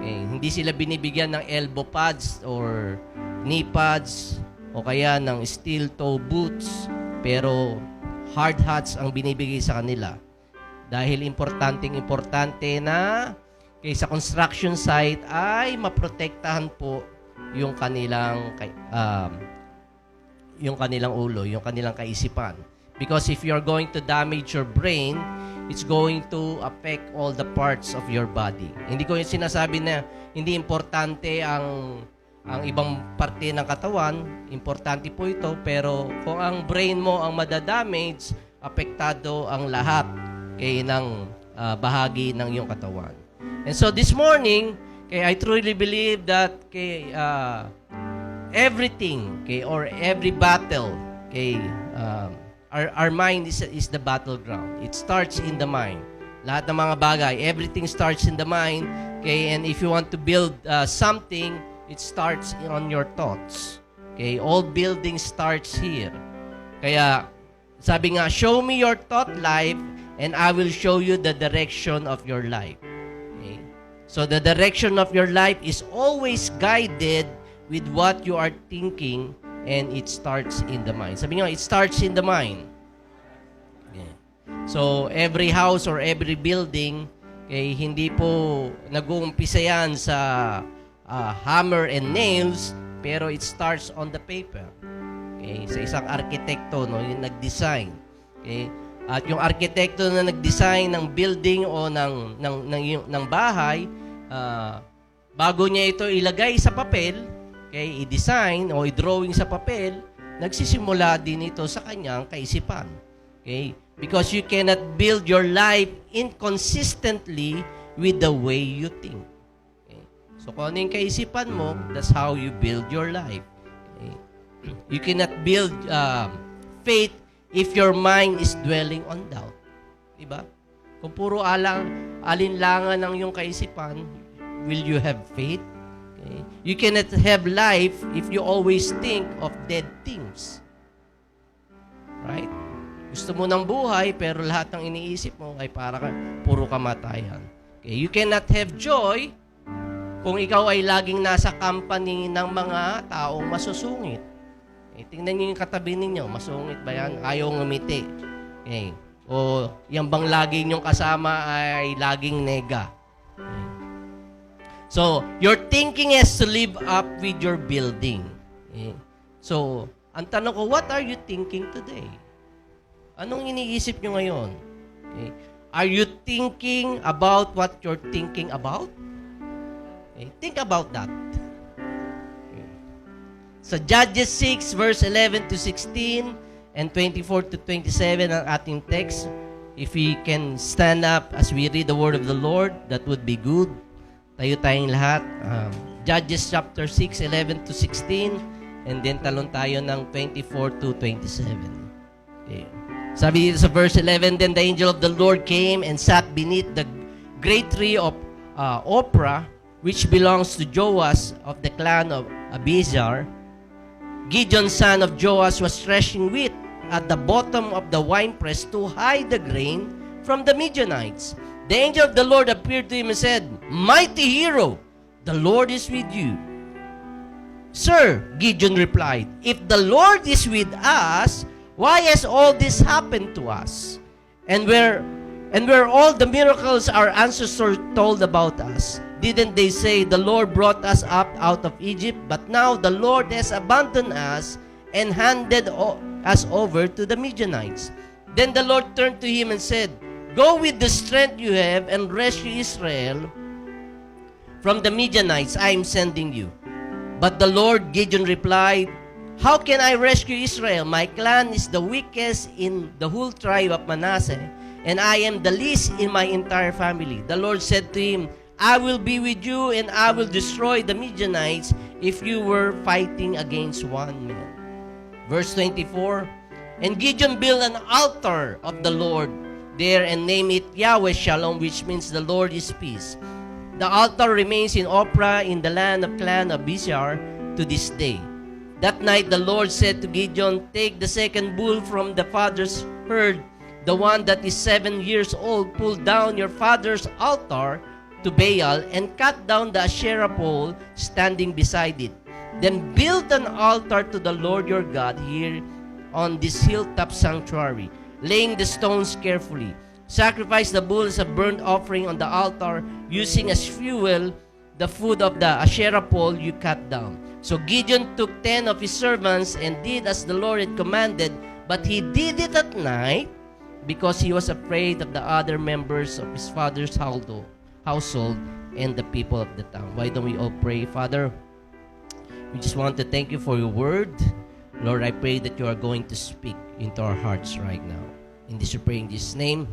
Hindi sila binibigyan ng elbow pads or knee pads o kaya ng steel toe boots, pero hard hats ang binibigay sa kanila. Dahil importante na sa construction site ay maprotektahan po yung kanilang ulo, yung kanilang kaisipan. Because if you're going to damage your brain, it's going to affect all the parts of your body. Hindi ko yung sinasabi na hindi importante ang ibang parte ng katawan, importante po ito, pero kung ang brain mo ang madadamage, apektado ang lahat ng bahagi ng iyong katawan. And so this morning, I truly believe that everything, or every battle, our mind is the battleground. It starts in the mind. Lahat ng mga bagay, everything starts in the mind. And if you want to build something, it starts on your thoughts. All building starts here. Kaya, sabi nga, show me your thought life and I will show you the direction of your life. So, the direction of your life is always guided with what you are thinking, and it starts in the mind. Sabi nga, it starts in the mind. So, every house or every building, hindi po nag-uumpisa yan sa hammer and nails, pero it starts on the paper. Sa isang arkitekto, no, yung nag-design. At yung arkitekto na nag-design ng building o ng bahay, bago niya ito ilagay sa papel, i-design o i-drawing sa papel, nagsisimula din ito sa kanyang kaisipan. Because you cannot build your life inconsistently with the way you think. So kung ano yung kaisipan mo, that's how you build your life. You cannot build faith if your mind is dwelling on doubt. Diba? Kung puro alinlangan ng iyong kaisipan, will you have faith? You cannot have life if you always think of dead things. Right? Gusto mo ng buhay, pero lahat ng iniisip mo ay puro kamatayan. You cannot have joy kung ikaw ay laging nasa company ng mga taong masusungit. Tingnan niyo yung katabi ninyo, masungit ba yan? Ayaw ngumiti. O yan bang lagi niyong kasama ay laging nega? So, your thinking has to live up with your building. So, ang tanong ko, what are you thinking today? Anong iniisip nyo ngayon? Are you thinking about what you're thinking about? Think about that. Sa Judges 6, verse 11 to 16 and 24 to 27 ang ating text. If we can stand up as we read the word of the Lord, that would be good. Tayo tayong lahat. Judges chapter 6, 11 to 16, and then talon tayo ng 24 to 27. Sabi dito sa verse 11, Then the angel of the Lord came and sat beneath the great tree of Ophrah, which belongs to Joash of the clan of Abiezer. Gideon, son of Joash, was threshing wheat at the bottom of the winepress to hide the grain from the Midianites. The angel of the Lord appeared to him and said, "Mighty hero, the Lord is with you." "Sir," Gideon replied, "if the Lord is with us, why has all this happened to us? And where all the miracles our ancestors told about us? Didn't they say, 'The Lord brought us up out of Egypt'? But now the Lord has abandoned us and handed us over to the Midianites." Then the Lord turned to him and said, "Go with the strength you have and rescue Israel from the Midianites. I am sending you." But the Lord, Gideon replied, "How can I rescue Israel? My clan is the weakest in the whole tribe of Manasseh, and I am the least in my entire family." The Lord said to him, "I will be with you, and I will destroy the Midianites if you were fighting against one man." Verse 24, "And Gideon built an altar of the Lord there and named it Yahweh Shalom, which means the Lord is peace. The altar remains in Ophrah in the land of clan of Abishar to this day. That night the Lord said to Gideon, "Take the second bull from the father's herd, the one that is 7 years old. Pull down your father's altar to Baal and cut down the Asherah pole standing beside it. Then build an altar to the Lord your God here on this hilltop sanctuary, laying the stones carefully. Sacrifice the bull as a burnt offering on the altar, using as fuel the food of the Asherah pole you cut down." So Gideon took 10 of his servants and did as the Lord had commanded, but he did it at night because he was afraid of the other members of his father's household and the people of the town. Why don't we all pray? Father, we just want to thank you for your word. Lord, I pray that you are going to speak into our hearts right now. In this we pray in Jesus' name,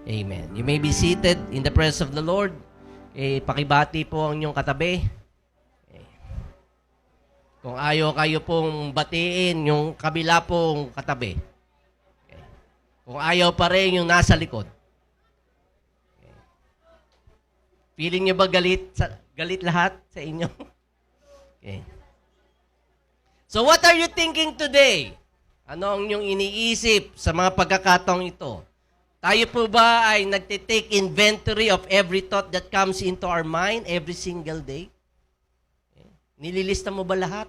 amen. You may be seated in the presence of the Lord. Pakibati po ang inyong katabi. Kung ayaw kayo pong batiin yung kabila pong katabi. Kung ayaw pa rin yung nasa likod. Feeling nyo ba galit lahat sa inyo? Okay. So what are you thinking today? Ano ang inyong iniisip sa mga pagkakataong ito? Tayo po ba ay nagtitake inventory of every thought that comes into our mind every single day? Okay. Nililista mo ba lahat?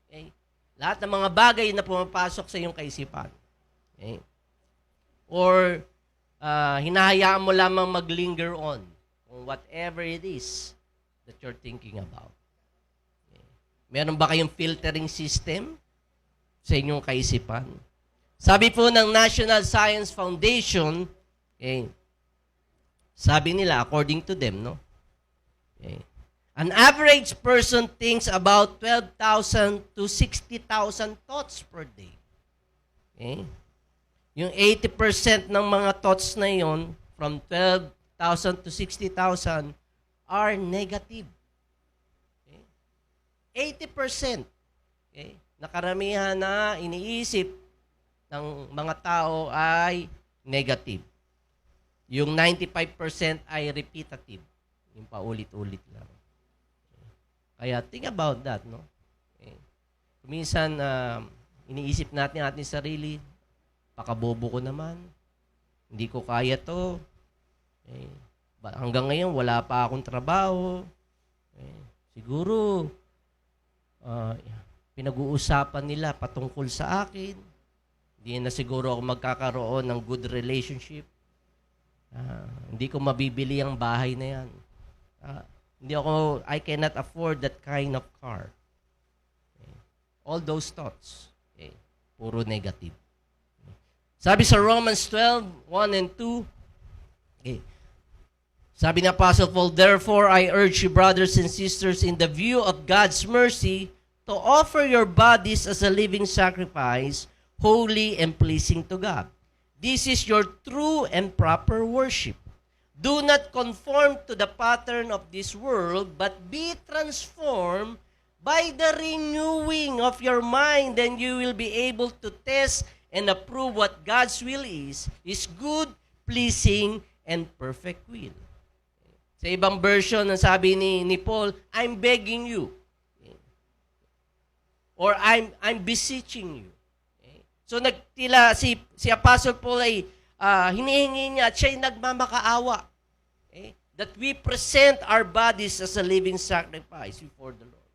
Okay. Lahat ng mga bagay na pumapasok sa iyong kaisipan. Okay. Or hinahayaan mo lamang mag-linger on whatever it is that you're thinking about. Okay. Meron ba kayong filtering system sa inyong kaisipan? Sabi po ng National Science Foundation, okay, sabi nila, according to them, no? Okay, an average person thinks about 12,000 to 60,000 thoughts per day. Okay? Yung 80% ng mga thoughts na yon, from 12,000 to 60,000, are negative. Okay? 80%. Okay? Nakaramihan na iniisip ng mga tao ay negative. Yung 95% ay repetitive. Yung paulit-ulit lang. Okay. Kaya think about that, no? Okay. Minsan, iniisip natin ating sarili, pakabobo ko naman, hindi ko kaya to. Okay. Hanggang ngayon, wala pa akong trabaho. Okay. Siguro, pinag-uusapan nila patungkol sa akin. Hindi na siguro ako magkakaroon ng good relationship. Hindi ko mabibili ang bahay na yan. I cannot afford that kind of car. Okay. All those thoughts. Okay. Puro negative. Okay. Sabi sa Romans 12:1 and 2, okay. Sabi ng Apostle Paul, "Therefore I urge you, brothers and sisters, in the view of God's mercy, to offer your bodies as a living sacrifice, holy and pleasing to God. This is your true and proper worship. Do not conform to the pattern of this world, but be transformed by the renewing of your mind, and you will be able to test and approve what God's will is good, pleasing, and perfect will." Sa ibang version, ang sabi ni Paul, "I'm begging you." or I'm beseeching you. Okay? So nagtila si Apostle Paul ay hinihingi niya at siya'y nagmamakaawa. Okay? That we present our bodies as a living sacrifice before the Lord.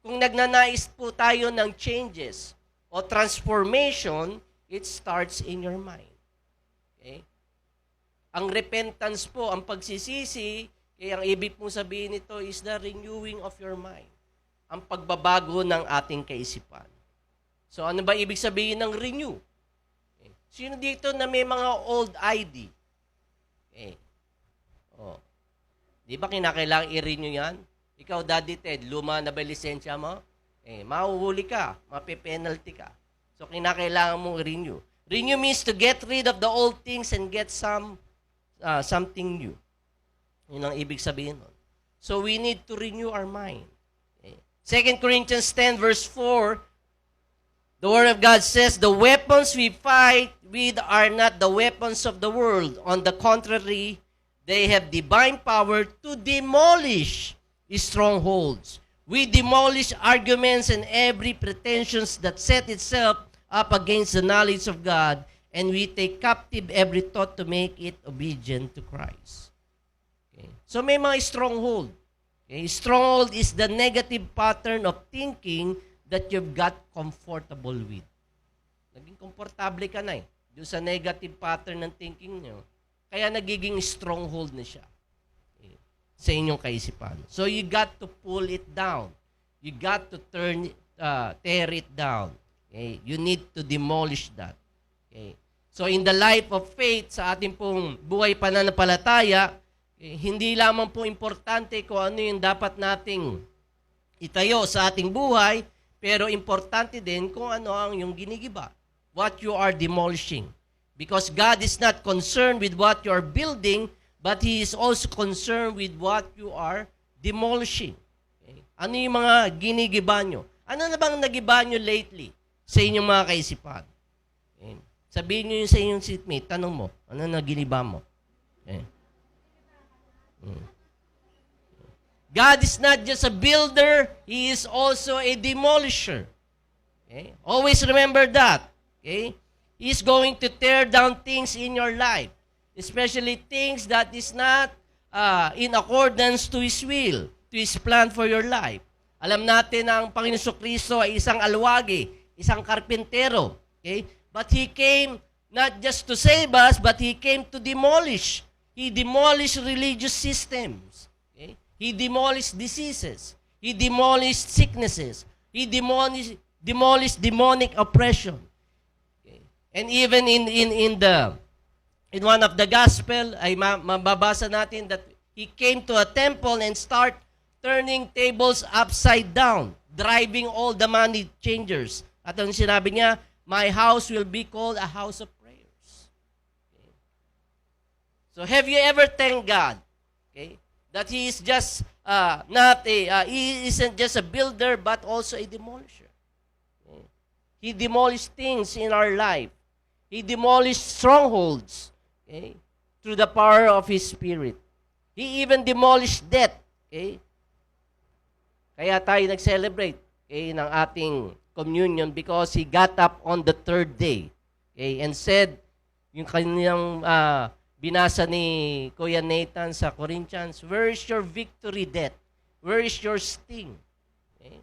Kung nagnanais po tayo ng changes o transformation, it starts in your mind. Okay? Ang repentance po, ang pagsisisi, kaya ang ibig pong sabihin nito is the renewing of your mind. Ang pagbabago ng ating kaisipan. So ano ba ibig sabihin ng renew? Okay. Sino dito na may mga old ID? Okay. Oh. Di ba kinakailangan i-renew yan? Ikaw, Daddy Ted, luma na ba lisensya mo? Mahuhuli ka, mape-penalty ka. So kinakailangan mong renew. Renew means to get rid of the old things and get something new. Yun ang ibig sabihin nun. So we need to renew our mind. 2 Corinthians 10 verse 4, the Word of God says, the weapons we fight with are not the weapons of the world. On the contrary, they have divine power to demolish strongholds. We demolish arguments and every pretensions that set itself up against the knowledge of God, and we take captive every thought to make it obedient to Christ. Okay. So may mga stronghold. Okay. Stronghold is the negative pattern of thinking that you've got comfortable with. Naging komportable ka na doon sa negative pattern ng thinking nyo. Kaya nagiging stronghold na siya sa inyong kaisipan. So you got to pull it down. You got to tear it down. Okay? You need to demolish that. Okay? So in the life of faith, sa ating pong buhay pananampalataya, hindi lamang po importante kung ano yung dapat nating itayo sa ating buhay, pero importante din kung ano ang yung ginigiba. What you are demolishing. Because God is not concerned with what you are building, but He is also concerned with what you are demolishing. Okay? Ano yung mga ginigiba nyo? Ano na bang nagiba nyo lately sa inyong mga kaisipan? Okay? Sabihin nyo yun sa inyong seatmate, tanong mo, ano na giniba mo? Okay? God is not just a builder, He is also a demolisher. Okay? Always remember that. Okay? He is going to tear down things in your life. Especially things that is not in accordance to His will, to His plan for your life. Alam natin na ang Panginoon Kristo ay isang alwagi, isang karpintero. Okay? But He came not just to save us, but He came to demolish. He demolished religious systems. Okay? He demolished diseases. He demolished sicknesses. He demolished demonic oppression. Okay? And even in one of the gospel, ay mababasa natin that He came to a temple and start turning tables upside down, driving all the money changers. At ang sinabi niya, my house will be called a house of prayers. Okay. So have you ever thanked God? Okay, that He is just He isn't just a builder, but also a demolisher. Okay. He demolished things in our life. He demolished strongholds. Okay? Through the power of His Spirit. He even demolished death. Okay? Kaya tayo nag-celebrate ng ating communion because He got up on the third day. Okay? And said, yung kanyang binasa ni Kuya Nathan sa Corinthians, where is your victory, death? Where is your sting? Okay?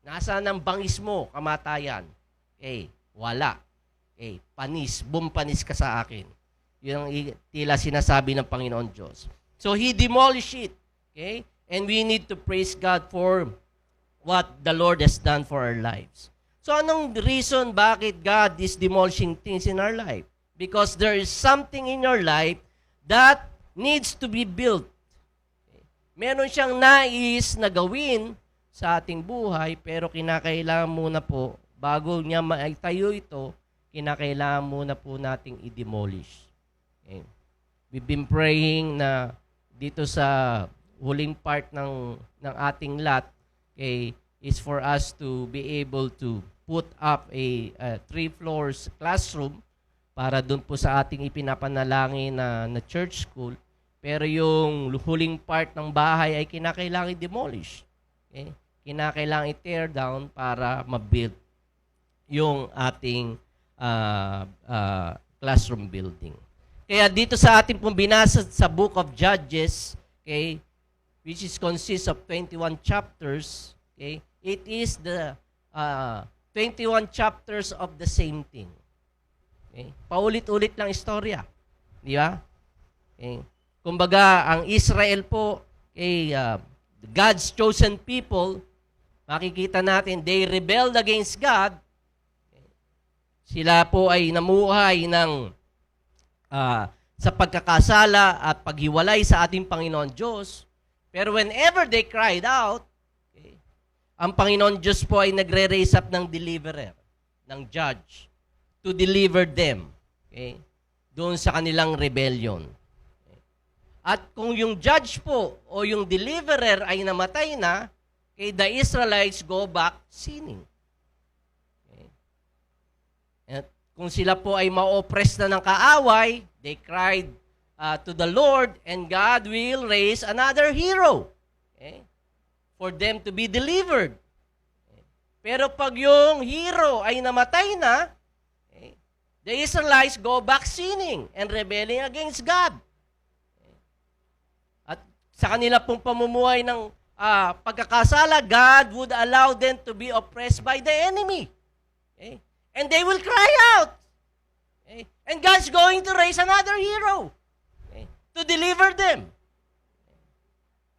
Nasaan ang bangis mo, kamatayan? Okay? Wala. Okay? Panis, bumpanis ka sa akin. Yun ang tila sinasabi ng Panginoon Diyos. So He demolished it. Okay? And we need to praise God for what the Lord has done for our lives. So anong reason bakit God is demolishing things in our life? Because there is something in your life that needs to be built. Okay? Meron siyang nais na gawin sa ating buhay, pero kinakailangan muna po, bago niya maitayo ito, kinakailangan muna po nating i-demolish. Okay. We've been praying na dito sa huling part ng ating lot, okay, is for us to be able to put up a 3 floors classroom para doon po sa ating ipinapanalangin na church school. Pero yung huling part ng bahay ay kinakailangan i-demolish. Okay? kinakailangan i-tear down para ma-build yung ating classroom building. Kaya dito sa ating pong binasa sa Book of Judges, okay, which consists of 21 chapters, okay, it is the 21 chapters of the same thing. Okay? Paulit-ulit lang istorya. Di ba? Okay? Kumbaga, ang Israel po, okay, God's chosen people, makikita natin, they rebelled against God. Okay? Sila po ay namuhay ng sa pagkakasala at paghiwalay sa ating Panginoon Diyos. Pero whenever they cried out, okay, ang Panginoon Diyos po ay nagre-raise up ng deliverer, ng judge, to deliver them, okay, doon sa kanilang rebellion. Okay. At kung yung judge po o yung deliverer ay namatay na, okay, the Israelites go back sinning. Okay. At kung sila po ay ma-oppress na ng kaaway, they cried to the Lord, and God will raise another hero, okay, for them to be delivered. Okay. Pero pag yung hero ay namatay na, okay, the Israelites go back sinning and rebelling against God. Okay. At sa kanila pong pamumuhay ng pagkakasala, God would allow them to be oppressed by the enemy. Okay. And they will cry out. Okay. And God's going to raise another hero, okay, to deliver them.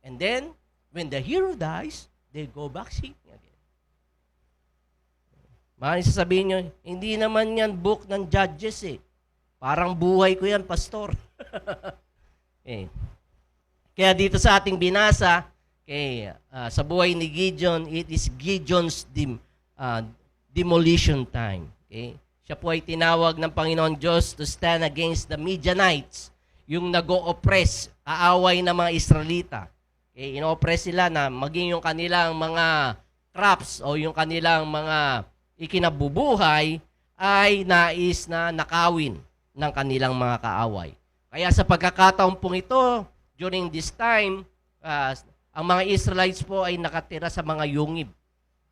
And then, when the hero dies, they go back sinning again. Maaaring sasabihin nyo, hindi naman yan book ng Judges eh. Parang buhay ko yan, pastor. Okay. Kaya dito sa ating binasa, okay, sa buhay ni Gideon, it is Gideon's demolition time. Okay? Siya po ay tinawag ng Panginoon Diyos to stand against the Midianites, yung nag-o-oppress, aaway ng mga Israelita. Okay? Ino-oppress sila na maging yung kanilang mga crops o yung kanilang mga ikinabubuhay ay nais na nakawin ng kanilang mga kaaway. Kaya sa pagkakataon pong ito, during this time, ang mga Israelites po ay nakatira sa mga yungib.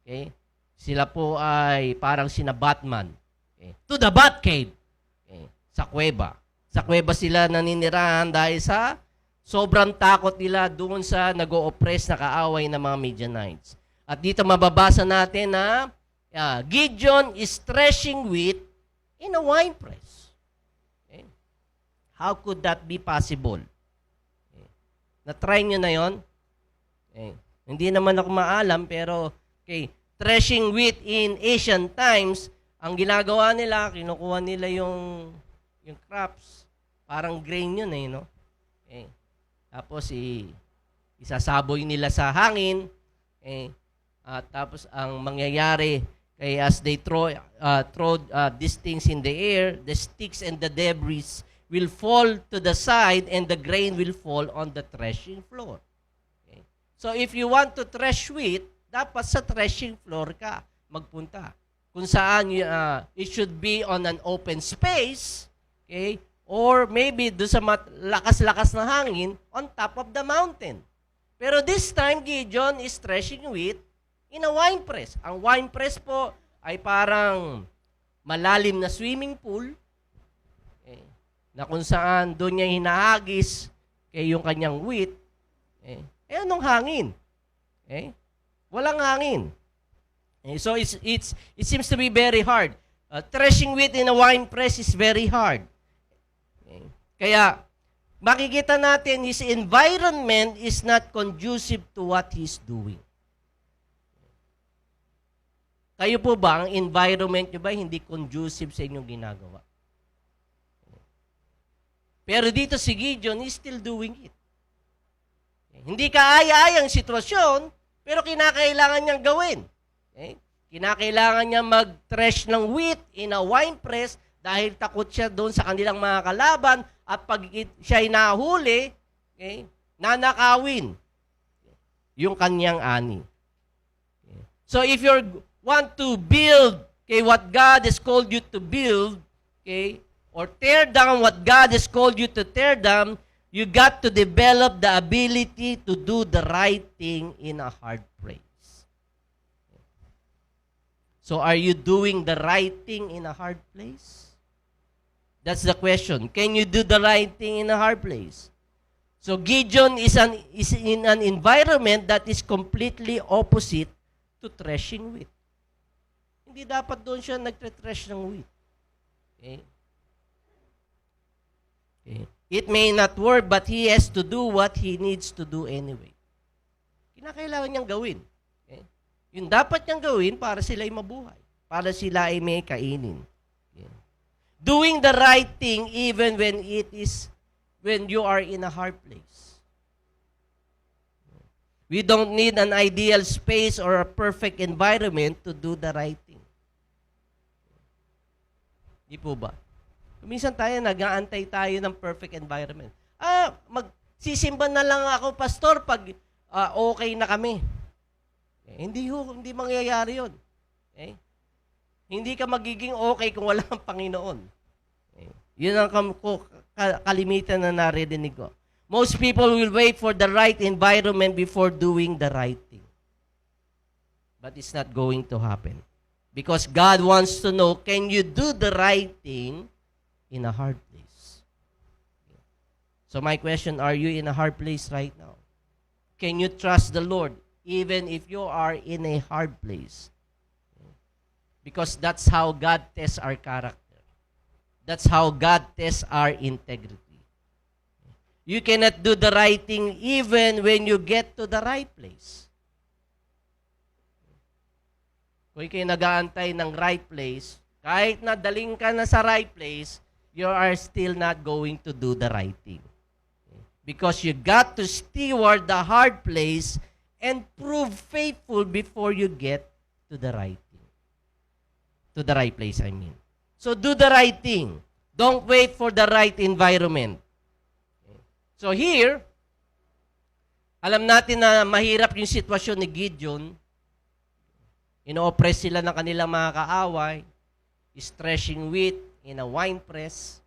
Okay? Sila po ay parang sina Batman. Okay? To the Batcave. Okay? Sa kuweba. Sa kuweba sila naninirahan dahil sa sobrang takot nila doon sa nag-o-oppress na kaaway ng mga Midianites. At dito mababasa natin na Gideon is threshing wheat in a winepress. Okay? How could that be possible? Okay? Na-try nyo na yon? Okay. Hindi naman ako maalam, pero okay, threshing wheat in Asian times, ang ginagawa nila, kinukuha nila yung crops, parang grain yun eh, no? Okay. Tapos isasaboy nila sa hangin, okay. At tapos ang mangyayari, okay, as they throw these things in the air, the sticks and the debris will fall to the side and the grain will fall on the threshing floor. Okay. So if you want to thresh wheat, dapat sa threshing floor ka magpunta. Kung saan it should be on an open space, okay? Or maybe do sa lakas-lakas na hangin on top of the mountain. Pero this time, Gideon is threshing wheat in a wine press. Ang wine press po ay parang malalim na swimming pool, okay, na kung saan doon niya hinahagis kay yung kanyang wheat. Okay? Anong hangin? Okay? Walang hangin. Okay? So it seems to be very hard. Threshing wheat in a wine press is very hard. Okay? Kaya makikita natin his environment is not conducive to what he's doing. Kayo po ba, ang environment nyo ba hindi conducive sa inyong ginagawa? Pero dito si Gideon is still doing it. Hindi kaaya-ayang sitwasyon, pero kinakailangan niyang gawin. Okay? Kinakailangan niya mag-thresh ng wheat in a wine press dahil takot siya doon sa kanilang mga kalaban at pag siya'y nahuli, okay, nanakawin yung kanyang ani. Okay? So if you want to build, okay, what God has called you to build, okay, or tear down what God has called you to tear down, you got to develop the ability to do the right thing in a hard place. So are you doing the right thing in a hard place? That's the question. Can you do the right thing in a hard place? So Gideon is in an environment that is completely opposite to threshing wheat. Hindi dapat doon siya nagtre-thresh ng wheat. Okay? Okay. It may not work, but he has to do what he needs to do anyway. Kinakailangan niyang gawin. Okay? Yung dapat niyang gawin para sila ay mabuhay. Para sila ay may kainin. Okay? Doing the right thing even when you are in a hard place. We don't need an ideal space or a perfect environment to do the right thing. Di po ba? Minsan tayo, nag-aantay tayo ng perfect environment. Magsisimba na lang ako, pastor, pag okay na kami. Hindi mangyayari yun. Okay? Hindi ka magiging okay kung wala kang Panginoon. Okay? Yun ang kalimitan na naririnig ko. Most people will wait for the right environment before doing the right thing. But it's not going to happen. Because God wants to know, can you do the right thing in a hard place? So my question, are you in a hard place right now? Can you trust the Lord even if you are in a hard place? Because that's how God tests our character. That's how God tests our integrity. You cannot do the right thing even when you get to the right place. Kung kayo nag-aantay ng right place, kahit na daling ka na sa right place, you are still not going to do the right thing. Because you got to steward the hard place and prove faithful before you get to the right thing. To the right place, I mean. So do the right thing. Don't wait for the right environment. So here, alam natin na mahirap yung sitwasyon ni Gideon. Ino-oppress sila ng kanilang mga kaaway. Is threshing wheat in a wine press.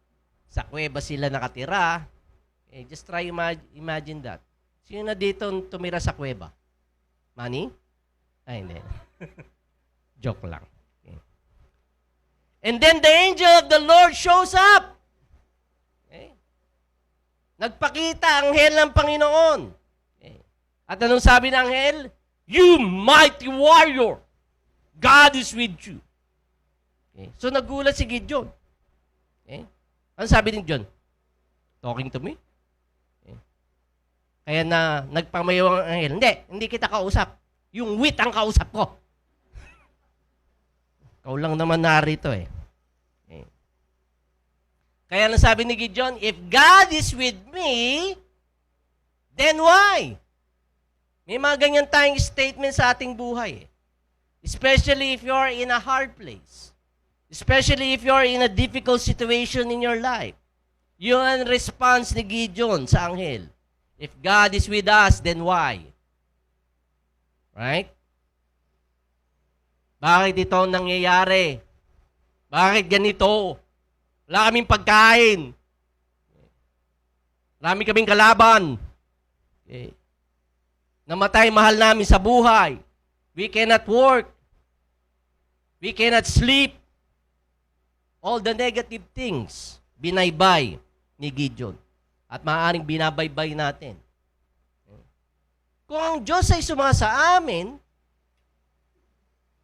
Sa kuweba sila nakatira. Just try imagine that. Sino na dito tumira sa kuweba? Manny? Ay, hindi. Joke lang. Okay. And then the angel of the Lord shows up. Okay. Nagpakita ang anghel ng Panginoon. Okay. At anong sabi ng anghel? You mighty warrior! God is with you. Okay. So nagulat si Gideon. Okay. Ano sabi ni John? Talking to me? Okay. Kaya na nagpamayaw ang anghel. Hindi kita kausap. Yung wheat ang kausap ko. Ikaw lang naman narito eh. Okay. Kaya na sabi ni Gideon, if God is with me, then why? May mga ganyan tayong statement sa ating buhay eh. Especially if you're in a hard place. Especially if you're in a difficult situation in your life. Yung response ni Gideon sa anghel. If God is with us, then why? Right? Bakit ito ang nangyayari? Bakit ganito? Wala kaming pagkain. Marami kaming kalaban. Okay. Namatay mahal namin sa buhay. We cannot work. We cannot sleep. All the negative things, binaybay ni Gideon. At maaaring binabaybay natin. Kung ang Diyos ay sumasa amin,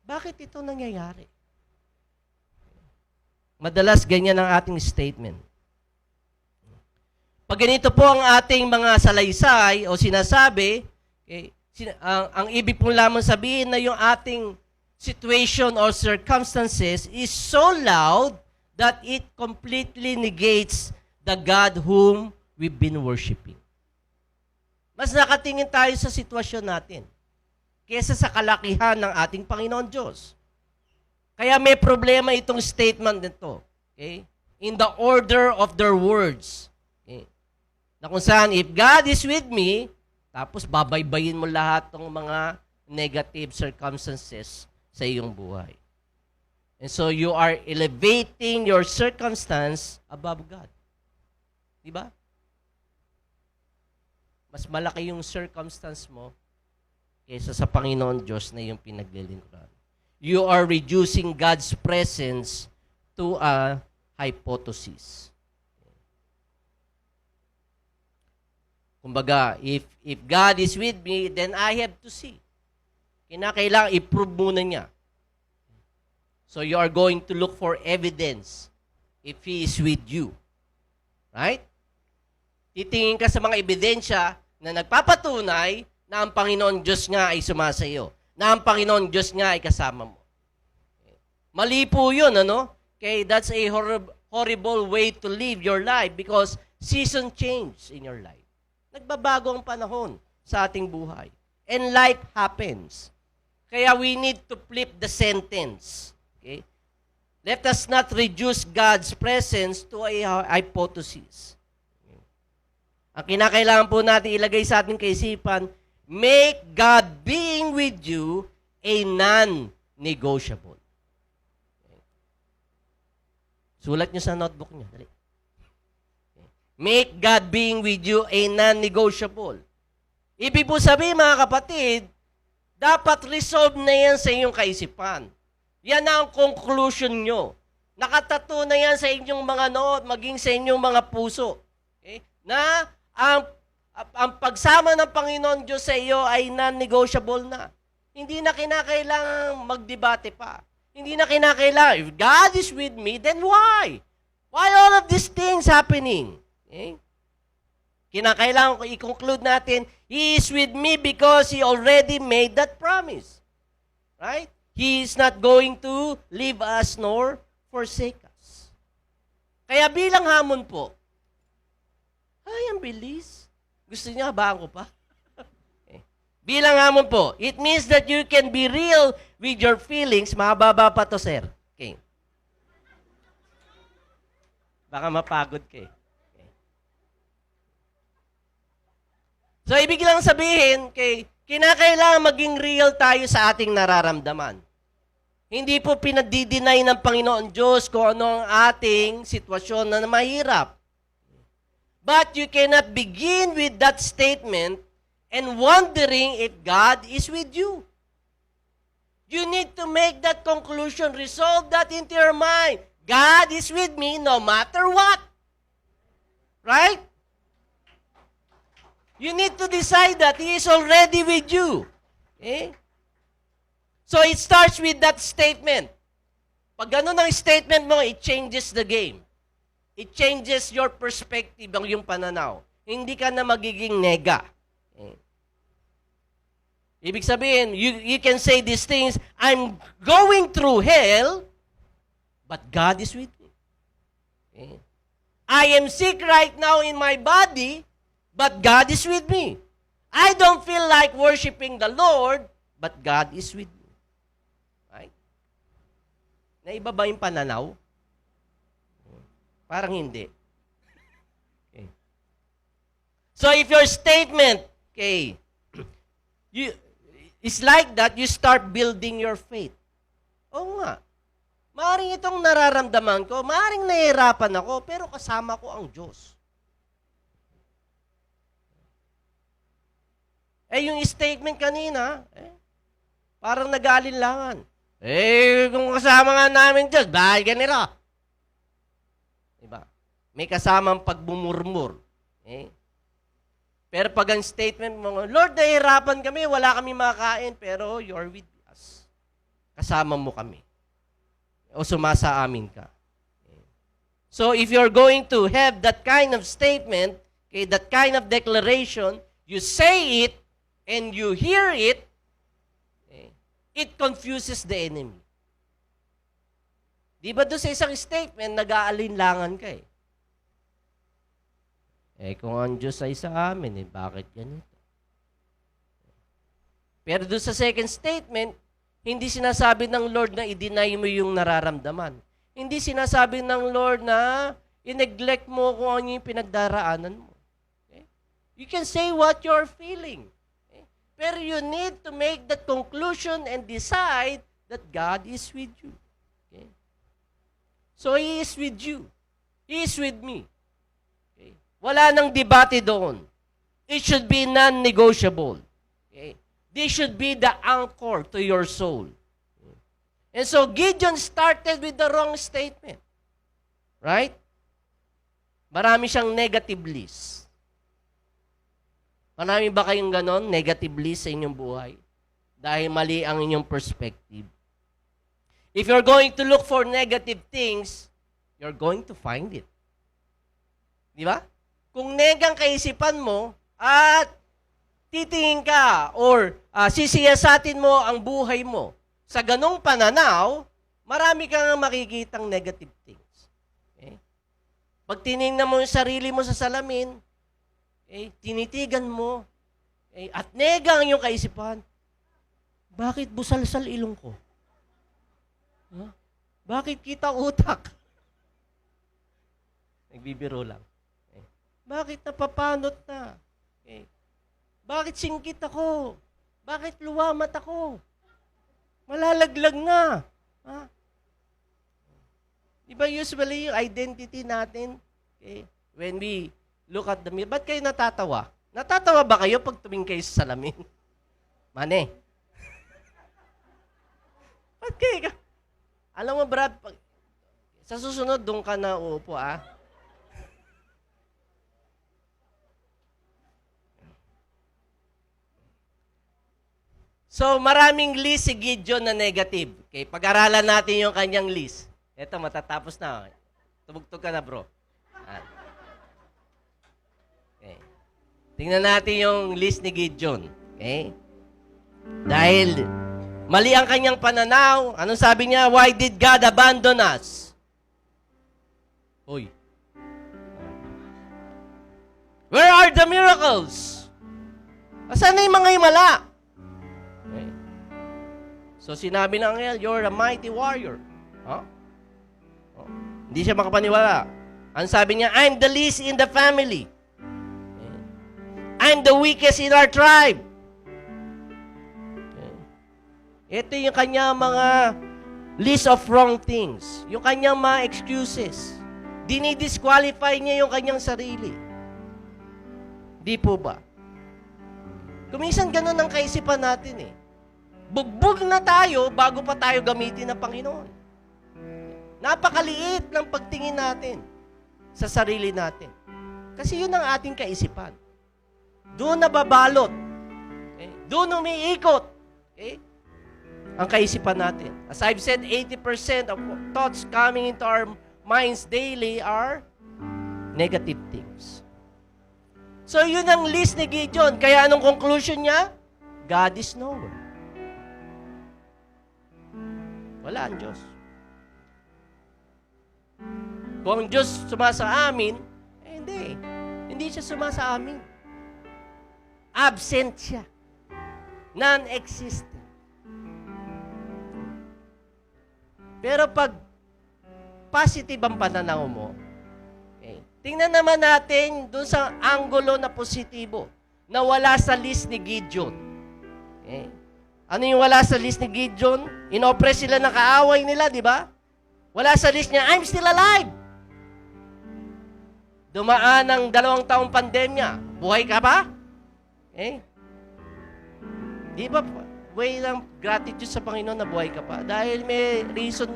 bakit ito nangyayari? Madalas ganyan ang ating statement. Pag ganito po ang ating mga salaysay o sinasabi, okay, ang ibig pong lamang sabihin na yung ating situation or circumstances is so loud that it completely negates the God whom we've been worshiping. Mas nakatingin tayo sa sitwasyon natin kaysa sa kalakihan ng ating Panginoon Diyos. Kaya may problema itong statement nito. Okay? In the order of their words. Okay? Na kung saan, if God is with me, tapos babaybayin mo lahat ng mga negative circumstances sa iyong buhay. And so you are elevating your circumstance above God. Diba? Mas malaki yung circumstance mo kaysa sa Panginoon Diyos na yung pinaglilingkuran. you are reducing God's presence to a hypothesis. Kumbaga, if God is with me, then I have to see. Kinakailangan i-prove muna niya. So you are going to look for evidence if He is with you. Right? Titingin ka sa mga ebidensya na nagpapatunay na ang Panginoon Diyos nga ay sumasa iyo, na ang Panginoon Diyos nga ay kasama mo. Mali po yun, ano? Okay, that's a horrible way to live your life because season change in your life. Nagbabago ang panahon sa ating buhay. And life happens. Kaya we need to flip the sentence. Okay? Let us not reduce God's presence to a hypothesis. Ang kinakailangan po natin ilagay sa ating kaisipan, make God being with you a non-negotiable. Okay. Sulat niyo sa notebook niyo. Dali. Okay. Make God being with you a non-negotiable. Ibig po sabihin, mga kapatid, dapat resolve na yan sa inyong kaisipan. Yan ang conclusion nyo. Nakatato na yan sa inyong mga noot, maging sa inyong mga puso. Okay? Na ang pagsama ng Panginoon Diyos sa iyo ay non-negotiable na. Hindi na kinakailangan magdebate pa. Hindi na kinakailangan, if God is with me, then why? Why all of these things happening? Okay? Kinakailangan ko i-conclude natin, He is with me because He already made that promise. Right? He is not going to leave us nor forsake us. Kaya bilang hamon po, ay, ang bilis. Gusto niya, habaan ko pa? Okay. Bilang hamon po, it means that you can be real with your feelings. Mahaba pa to, sir. Okay. Baka mapagod ka eh. Okay. So, ibig lang sabihin, okay, kinakailangan maging real tayo sa ating nararamdaman. Hindi po pinagdi-deny ng Panginoon Diyos kung ano ang ating sitwasyon na mahirap. But you cannot begin with that statement and wondering if God is with you. You need to make that conclusion, resolve that into your mind. God is with me no matter what. Right? You need to decide that He is already with you. Okay? So it starts with that statement. Pag ganun ang statement mo, it changes the game. It changes your perspective, ang iyong pananaw. Hindi ka na magiging nega. Okay? Ibig sabihin, you can say these things, I'm going through hell, but God is with me. Okay? I am sick right now in my body, but God is with me. I don't feel like worshiping the Lord, but God is with me. Right? Naiba ba yung pananaw? Parang hindi. Okay. So if your statement, okay, it's like that, you start building your faith. Oo nga. Maaring itong nararamdaman ko, maaring nahihirapan ako, pero kasama ko ang Diyos. Yung statement kanina, parang nag-aalinlangan. Kung kasama nga namin Diyos, bahal ganito. Diba? May kasamang pagbumurmur. Pero pag ang statement mo, Lord, nahihirapan kami, wala kami makain, pero you're with us. Kasama mo kami. O sumasa amin ka. So if you're going to have that kind of statement, that kind of declaration, you say it, and you hear it, it confuses the enemy. Di ba doon sa isang statement, nag-aalinlangan ka kung ang Diyos ay sa amin, bakit ganito? Pero doon sa second statement, hindi sinasabi ng Lord na i-deny mo yung nararamdaman. Hindi sinasabi ng Lord na i-neglect mo kung ano yung pinagdaraanan mo. Okay? You can say what you're feeling. Pero you need to make that conclusion and decide that God is with you. Okay? So He is with you. He is with me. Okay? Wala nang debate doon. It should be non-negotiable. Okay? This should be the anchor to your soul. And so Gideon started with the wrong statement. Right? Marami siyang negative list. Marami ba kayong ganon, negative list sa inyong buhay? Dahil mali ang inyong perspective. If you're going to look for negative things, you're going to find it. Di ba? Kung negang kaisipan mo at titingin ka or sisiyasatin mo ang buhay mo sa ganong pananaw, marami kang makikitang negative things. Okay? Pag tinignan mo yung sarili mo sa salamin, tinitigan mo, at negang yung kaisipan, bakit busalsal ilong ko? Huh? Bakit kita utak? Nagbibiro lang. Okay. Bakit napapanot na? Okay. Bakit singkit ako? Bakit luwamat ako? Malalaglag na. Ha? Diba usually yung identity natin, okay, when we look at the mirror, ba't kayo natatawa? Natatawa ba kayo pag tumingin kayo sa salamin? Mane. Ba't kayo ka? Alam mo, Brad, sa susunod, doon ka na uupo, So, maraming list si Gideon na negative. Okay, pag-aralan natin yung kanyang list. Ito, matatapos na. Tumugtog ka na, bro. Okay. Tingnan natin yung list ni Gideon. Okay? Dahil mali ang kanyang pananaw. Anong sabi niya? Why did God abandon us? Uy. Where are the miracles? Asan na yung mga himala? Okay. So sinabi ng anghel, you're a mighty warrior. Huh? Oh. Hindi siya makapaniwala. Ang sabi niya, I'm the least in the family. Okay. I'm the weakest in our tribe. Ito yung kanyang mga list of wrong things. Yung kanyang mga excuses. Dinidisqualify niya yung kanyang sarili. Di po ba? Kuminsan ganun ang kaisipan natin Bugbog na tayo bago pa tayo gamitin ng Panginoon. Napakaliit ng pagtingin natin sa sarili natin. Kasi yun ang ating kaisipan. Doon nababalot. Okay? Doon umiikot. Okay? Ang kaisipan natin. As I've said, 80% of thoughts coming into our minds daily are negative things. So, yun ang list ni Gideon. Kaya anong conclusion niya? God is nowhere. Wala ang Diyos. Kung ang Diyos sumasa amin, hindi. Hindi siya sumasa amin. Absent siya. Non-existent. Pero pag positive ang pananaw mo, tingnan naman natin dun sa anggulo na positibo na wala sa list ni Gideon. Ano yung wala sa list ni Gideon? Inoppress sila ng kaaway nila, di ba? Wala sa list niya, I'm still alive. Dumaan ang 2 taong pandemya. Buhay ka ba? Di ba way ng gratitude sa Panginoon na buhay ka pa? Dahil may reason.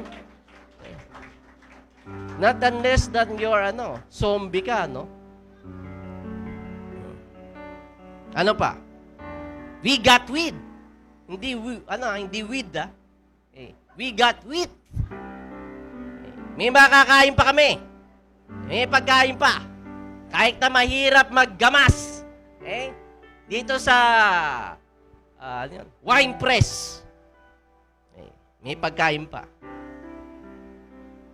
Not unless that you're zombie ka, no? Ano pa? We got weed. Hindi weed, We got wheat. May makakain pa kami. May pagkain pa. Kahit na mahirap maggamas. Dito sa wine press. May pagkain pa.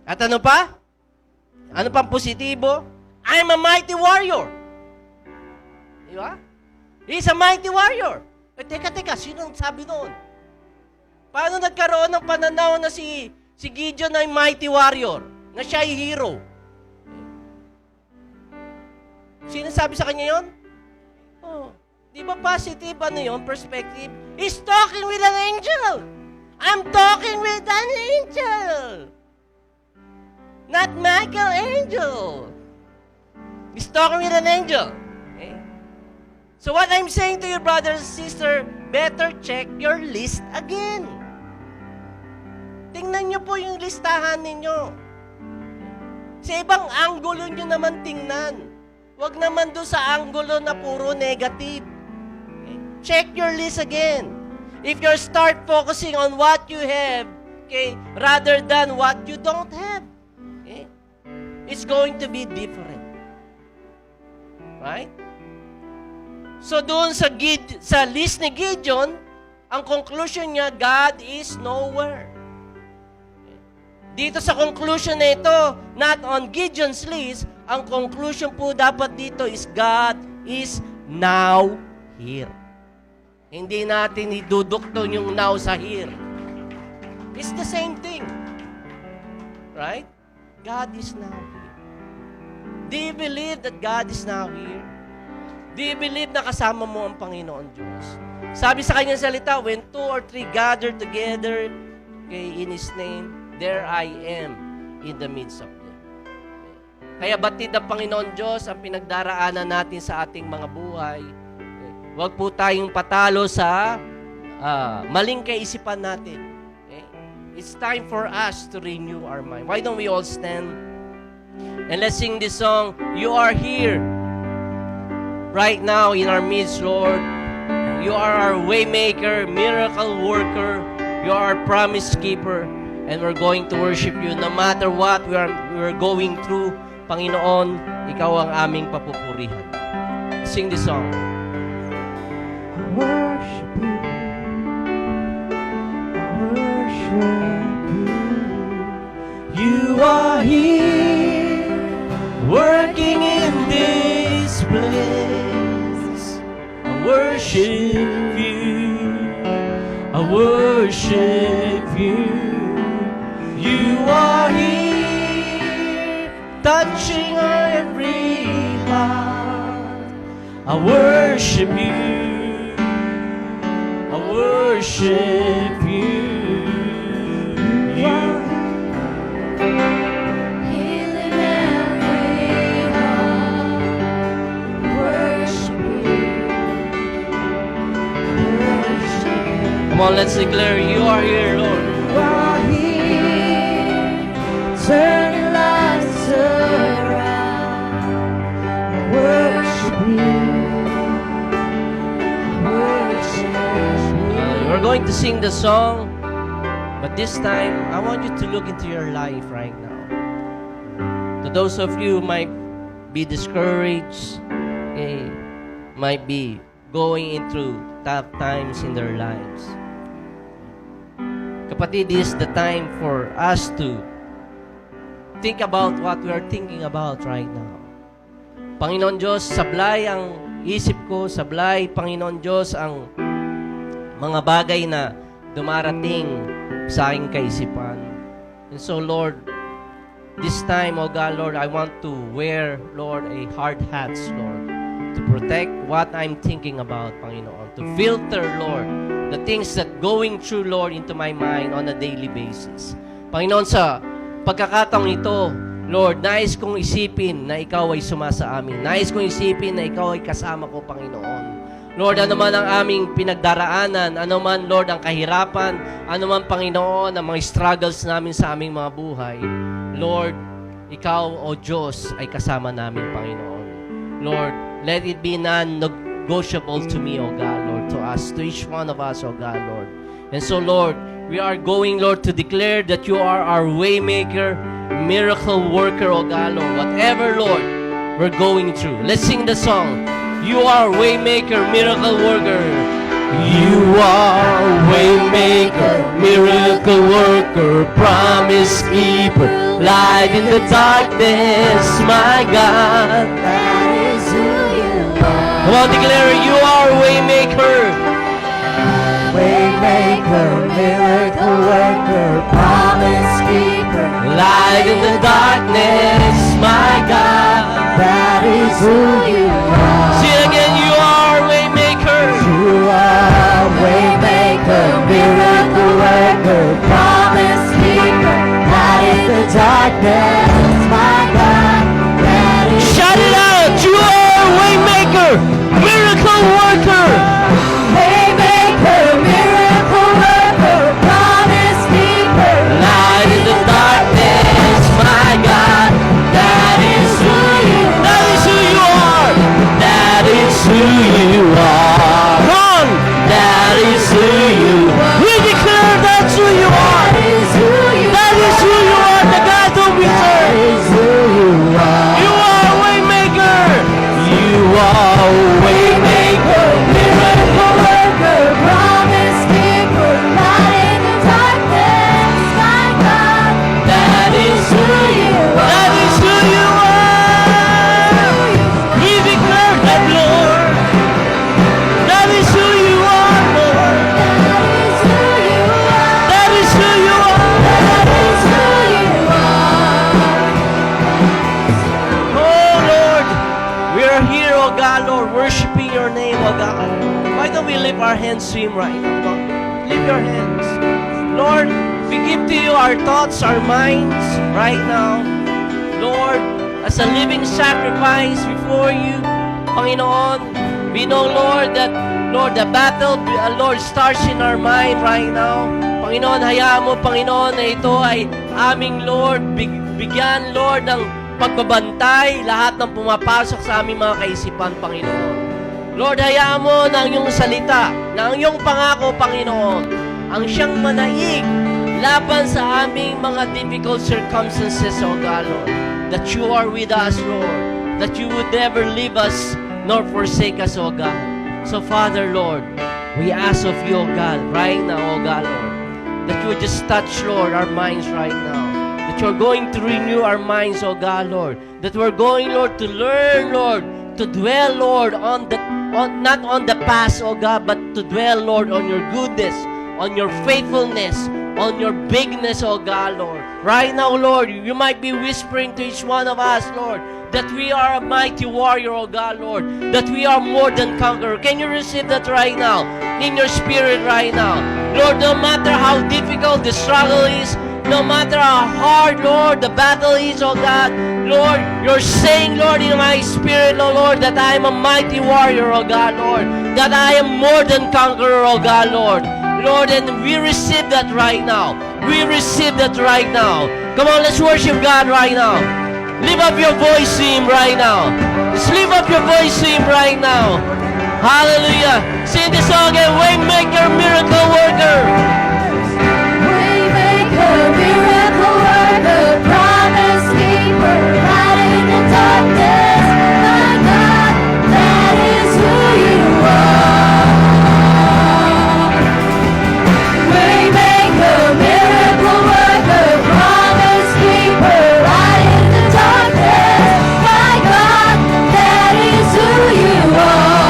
At ano pa? Ano pang positibo? I'm a mighty warrior. Di ba? He's a mighty warrior. Teka, sino sabi noon? Paano nagkaroon ng pananaw na si Gideon ay mighty warrior? Na siya ay hero? Sino sabi sa kanya yon? Di ba positive yun? Perspective? He's talking with an angel. I'm talking with an angel. Not Michael He's talking with an angel. So what I'm saying to you, brothers and sisters, better check your list again. Tingnan nyo po yung listahan ninyo. Sa ibang anggulo nyo naman tingnan. Huwag naman doon sa anggulo na puro negative. Okay? Check your list again. If you start focusing on what you have, okay, rather than what you don't have, okay, it's going to be different. Right? So doon sa list ni Gideon, ang conclusion niya, God is nowhere. Dito sa conclusion na ito, not on Gideon's list, ang conclusion po dapat dito is God is now here. Hindi natin idudukton yung now sa here. It's the same thing. Right? God is now here. Do you believe that God is now here? Do you believe na kasama mo ang Panginoon Diyos? Sabi sa kanyang salita, when 2 or 3 gather together, okay, in His name, there I am in the midst of them. Kaya batid ng Panginoon Diyos ang pinagdaraanan natin sa ating mga buhay. Huwag po tayong patalo sa maling kaisipan natin. Okay? It's time for us to renew our mind. Why don't we all stand and let's sing this song, You Are Here, right now in our midst, Lord. You are our waymaker, miracle worker. You are our promise keeper. And we're going to worship you no matter what we're going through. Panginoon, Ikaw ang aming papupurihan. Sing this song. Worship you. Worship you. You are here, working in this place. I worship you. I worship you. You are here, touching every heart. I worship you. I worship you. Healing every heart. Worship you. Worship you. Come on, let's declare, You are here, Lord. You are here, turning lives around. I worship you. Worship you. We're going to sing the song, but this time, I want you to look into your life right now. To those of you who might be discouraged, okay, might be going through tough times in their lives. Kapatid, this is the time for us to think about what we are thinking about right now. Panginoon Diyos, sablay ang isip ko, sablay, Panginoon Diyos, ang mga bagay na dumarating sa aking kaisipan. And so, Lord, this time, O God, Lord, I want to wear, Lord, a hard hats, Lord, to protect what I'm thinking about, Panginoon. To filter, Lord, the things that going through, Lord, into my mind on a daily basis. Panginoon, sa pagkakataong ito, Lord, nais kong isipin na Ikaw ay sumasa amin. Nais kong isipin na Ikaw ay kasama ko, Panginoon. Lord, ano man ang aming pinagdaraanan, ano man, Lord, ang kahirapan, ano man, Panginoon, ang mga struggles namin sa aming mga buhay, Lord, Ikaw, O Diyos, ay kasama namin, Panginoon. Lord, let it be non-negotiable to me, O God, Lord, to us, to each one of us, O God, Lord. And so, Lord, we are going, Lord, to declare that You are our waymaker, miracle worker, O God, Lord. Whatever, Lord, we're going through. Let's sing the song. You are waymaker, miracle worker. You are waymaker, miracle worker, promise keeper, light in the darkness, my God. That is who you are. Come on, declare, You are waymaker. Waymaker, miracle worker, promise keeper, Light in the darkness, my God. that is who you are. See it again, You are waymaker. You are waymaker, miracle worker, promise keeper, light in the darkness, my God. That is Shout it out, You are waymaker, miracle worker. waymaker, miracle worker, promise keeper, oh God, Lord, worshiping your name, oh God. Why don't we lift our hands to Him right now, Lord? Lift your hands. Lord, we give to you our thoughts, our minds right now. Lord, as a living sacrifice before you, Panginoon, we know, Lord, that, Lord, the battle, Lord, starts in our mind right now. Panginoon, hayaan mo, Panginoon, na ito ay aming, Lord, bigyan, Lord, ng pagbabantay, lahat ng pumapasok sa aming mga kaisipan, Panginoon. Lord, hayaan mo na ang iyong salita, na ang iyong pangako, Panginoon, ang siyang manaig laban sa aming mga difficult circumstances, O God, Lord, that you are with us, Lord, that you would never leave us nor forsake us, O God. So, Father, Lord, we ask of you, O God, right now, O God, Lord, that you would just touch, Lord, our minds right now. That you're going to renew our minds, O God, Lord. That we're going, Lord, to learn, Lord, to dwell, Lord, not on the past, O God, but to dwell, Lord, on your goodness, on your faithfulness, on your bigness, O God, Lord. Right now, Lord, you might be whispering to each one of us, Lord, that we are a mighty warrior, O God, Lord, that we are more than conqueror. Can you receive that right now, in your spirit right now? Lord, no matter how difficult the struggle is, no matter how hard, Lord, the battle is, O God, Lord, you're saying, Lord, in my spirit, O Lord, that I am a mighty warrior, O God, Lord, that I am more than conqueror, O God, Lord. Lord, and we receive that right now. We receive that right now. Come on, let's worship God right now. Lift up your voice to Him right now. Just lift up your voice to Him right now. Hallelujah. Sing the song again. Waymaker, miracle worker. Waymaker, miracle worker, promise keeper, light in the darkness. My God, that is who you are. Waymaker, miracle worker, promise keeper, light in the darkness. My God, that is who you are.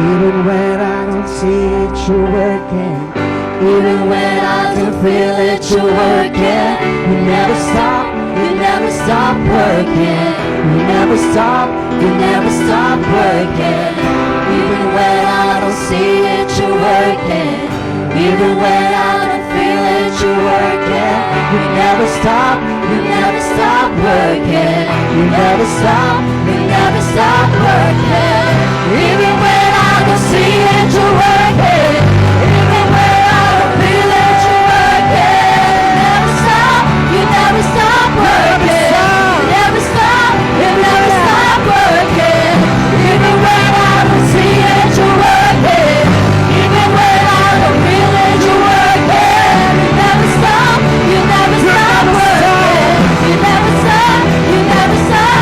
Even when I don't see it, you're working. Even when I can feel it, you're working. You never stop working. You never stop working. Even when I don't see it, you're working. Even when I don't feel it, you're working. You never stop working. You never stop working. Even when I don't see it, you're working. Even when I don't feel it, you're working. You never stop working. You never stop working. Even when I don't see it, you're working. Even when I don't feel it, you're working. You never stop working. You never stop.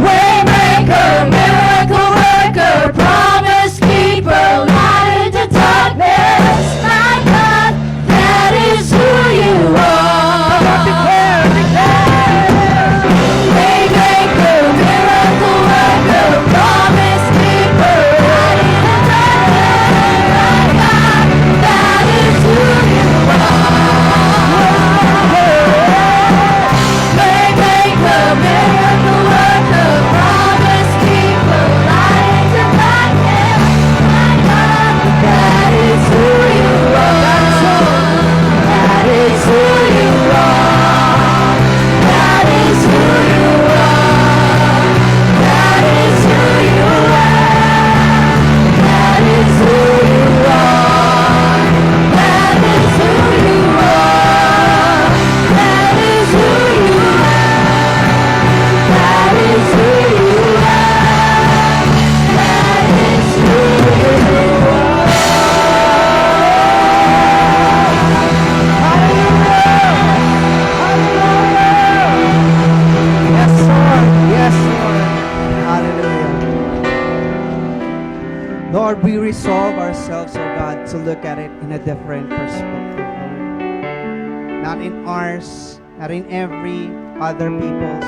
Waymaker, miracle worker, promise keeper, light in the darkness. My God, that is who you are. Waymaker, miracle worker, promise keeper, light in the darkness. My God, that is who you are. Waymaker, miracle worker, promise keeper, light in the darkness. My God, that is who you are. That is who you are. That is who you are. That is who you are. That is who you are. That is who you are. That is who you are. That is who you are. That is who you Yes, Lord. Yes, Lord. Hallelujah. Lord, we resolve ourselves, oh God, to look at it in a different perspective, Lord. Not in ours, not in every other people's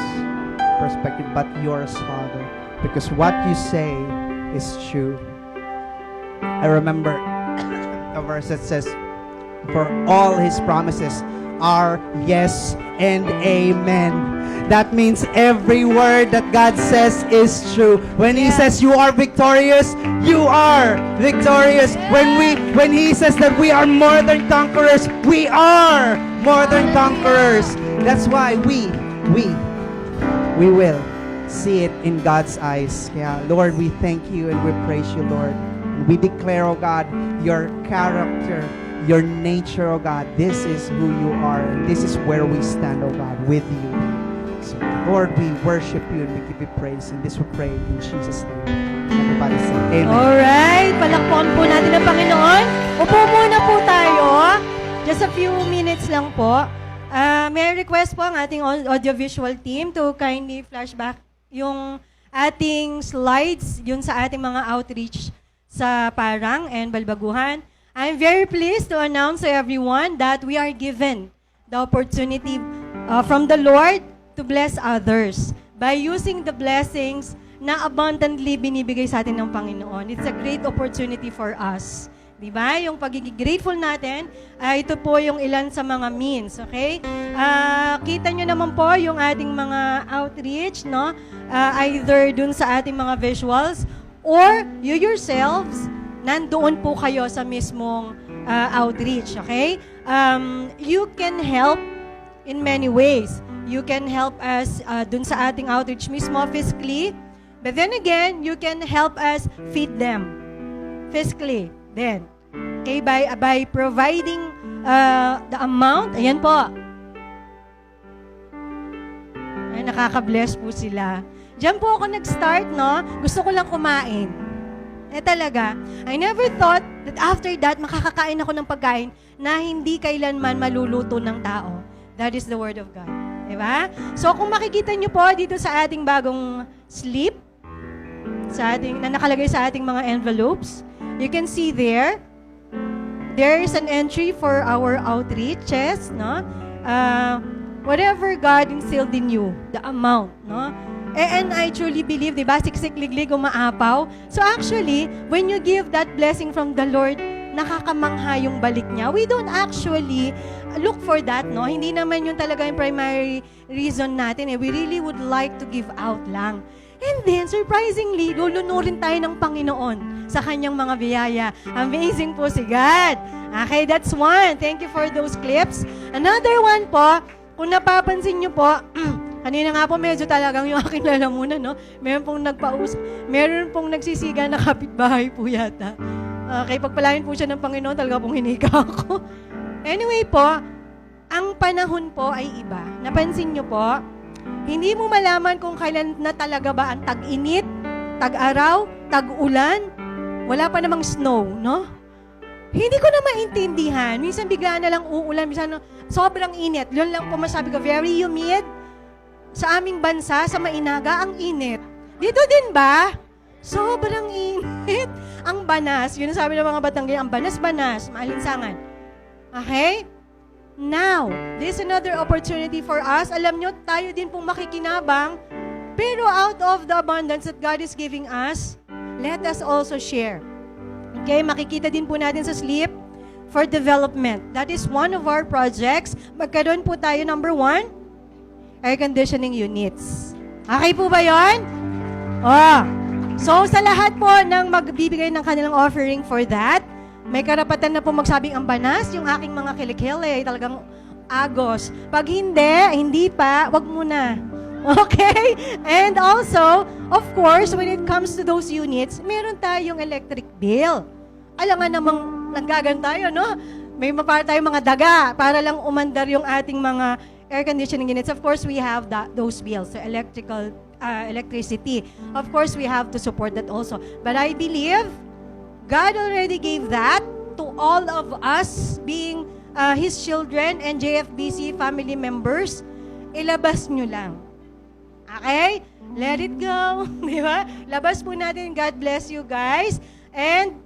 perspective, but yours, Father. Because what you say is true. I remember a verse that says, for all His promises are yes and amen. That means every word that God says is true. When He says you are victorious, you are victorious. When He says that we are more than conquerors, we are more than conquerors. That's why we will see it in God's eyes. Yeah, Lord, we thank you and we praise you, Lord. We declare, oh God, your character, your nature, oh God. This is who you are. And this is where we stand, oh God, with you. So, Lord, we worship you and we give you praise. And this we pray in Jesus' name. Everybody say, Amen. Alright, palakpakan po natin ang Panginoon. Upo muna po tayo. Just a few minutes lang po. May request po ang ating audiovisual team to kindly flashback yung ating slides yun sa ating mga outreach sa Parang and Balbaguhan. I'm very pleased to announce to everyone that we are given the opportunity from the Lord to bless others by using the blessings na abundantly binibigay sa atin ng Panginoon. It's a great opportunity for us. Diba? Yung pagiging grateful natin, ito po yung ilan sa mga means, okay? Kita nyo naman po yung ating mga outreach, no? Either dun sa ating mga visuals or you yourselves, nandoon po kayo sa mismong outreach, okay? You can help in many ways. You can help us dun sa ating outreach mismo physically, but then again, you can help us feed them physically. Then, okay, by providing the amount, ayan po. Ay, nakaka-bless po sila. Diyan po ako nag-start, no? Gusto ko lang kumain. Talaga, I never thought that after that, makakakain ako ng pagkain na hindi kailanman maluluto ng tao. That is the Word of God. Diba? So, kung makikita nyo po dito sa ating bagong slip, na nakalagay sa ating mga envelopes, you can see there is an entry for our outreaches, no? Whatever God instilled in you, the amount, no? And I truly believe, diba, siksik-liglig, umaapaw. So actually, when you give that blessing from the Lord, nakakamangha yung balik niya. We don't actually look for that, no? Hindi naman yun talaga yung primary reason natin. We really would like to give out lang. And then, surprisingly, lulunurin tayo ng Panginoon sa kanyang mga biyaya. Amazing po si God. Okay, that's one. Thank you for those clips. Another one po, kung napapansin nyo po, kanina nga po medyo talagang yung aking lalamunan, no? Meron pong nagsisiga na kapitbahay po yata. Okay, pagpalain po siya ng Panginoon, talaga pong hinika ako. Anyway po, ang panahon po ay iba. Napansin nyo po, hindi mo malaman kung kailan na talaga ba ang tag-init, tag-araw, tag-ulan, wala pa namang snow, no? Hindi ko na maintindihan. Minsan bigla na lang uulan, minsan sobrang init. Yun lang po masabi ko, very humid. Sa aming bansa, sa Mainaga, ang init. Dito din ba? Sobrang init. Ang banas, yun ang sabi ng mga Batanggay, ang banas-banas, maalinsangan. Okay? Now, this is another opportunity for us. Alam nyo, tayo din pong makikinabang. Pero out of the abundance that God is giving us, let us also share. Okay, makikita din po natin sa slip for development. That is one of our projects. Magkaroon po tayo, number 1, air conditioning units. Okay po ba yun? So, sa lahat po ng magbibigay ng kanilang offering for that, may karapatan na po magsabing ang banas, yung aking mga kilikili, talagang agos. Pag hindi pa, wag muna. Okay? And also, of course, when it comes to those units, meron tayong electric bill. Alam nga namang nanggagan tayo, no? May mapara tayong mga daga para lang umandar yung ating mga air conditioning units. Of course, we have those bills, so electricity. Of course, we have to support that also. But I believe God already gave that to all of us being His children and JFBC family members. Ilabas nyo lang. Okay? Let it go. Di ba? Labas po natin. God bless you guys. And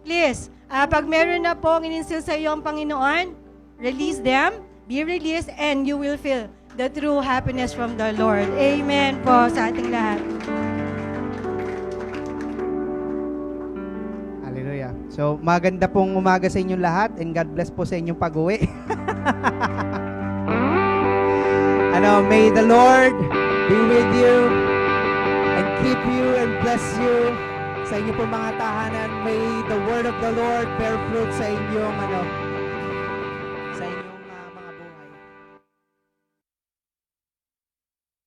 please, pag meron na po ininstill sa iyo ang Panginoon, release them, be released, and you will feel the true happiness from the Lord. Amen po sa ating lahat. Hallelujah. So, maganda pong umaga sa inyong lahat and God bless po sa inyong pag-uwi. may the Lord be with you and keep you and bless you sa inyo pong mga tahanan. May the word of the Lord bear fruit sa inyong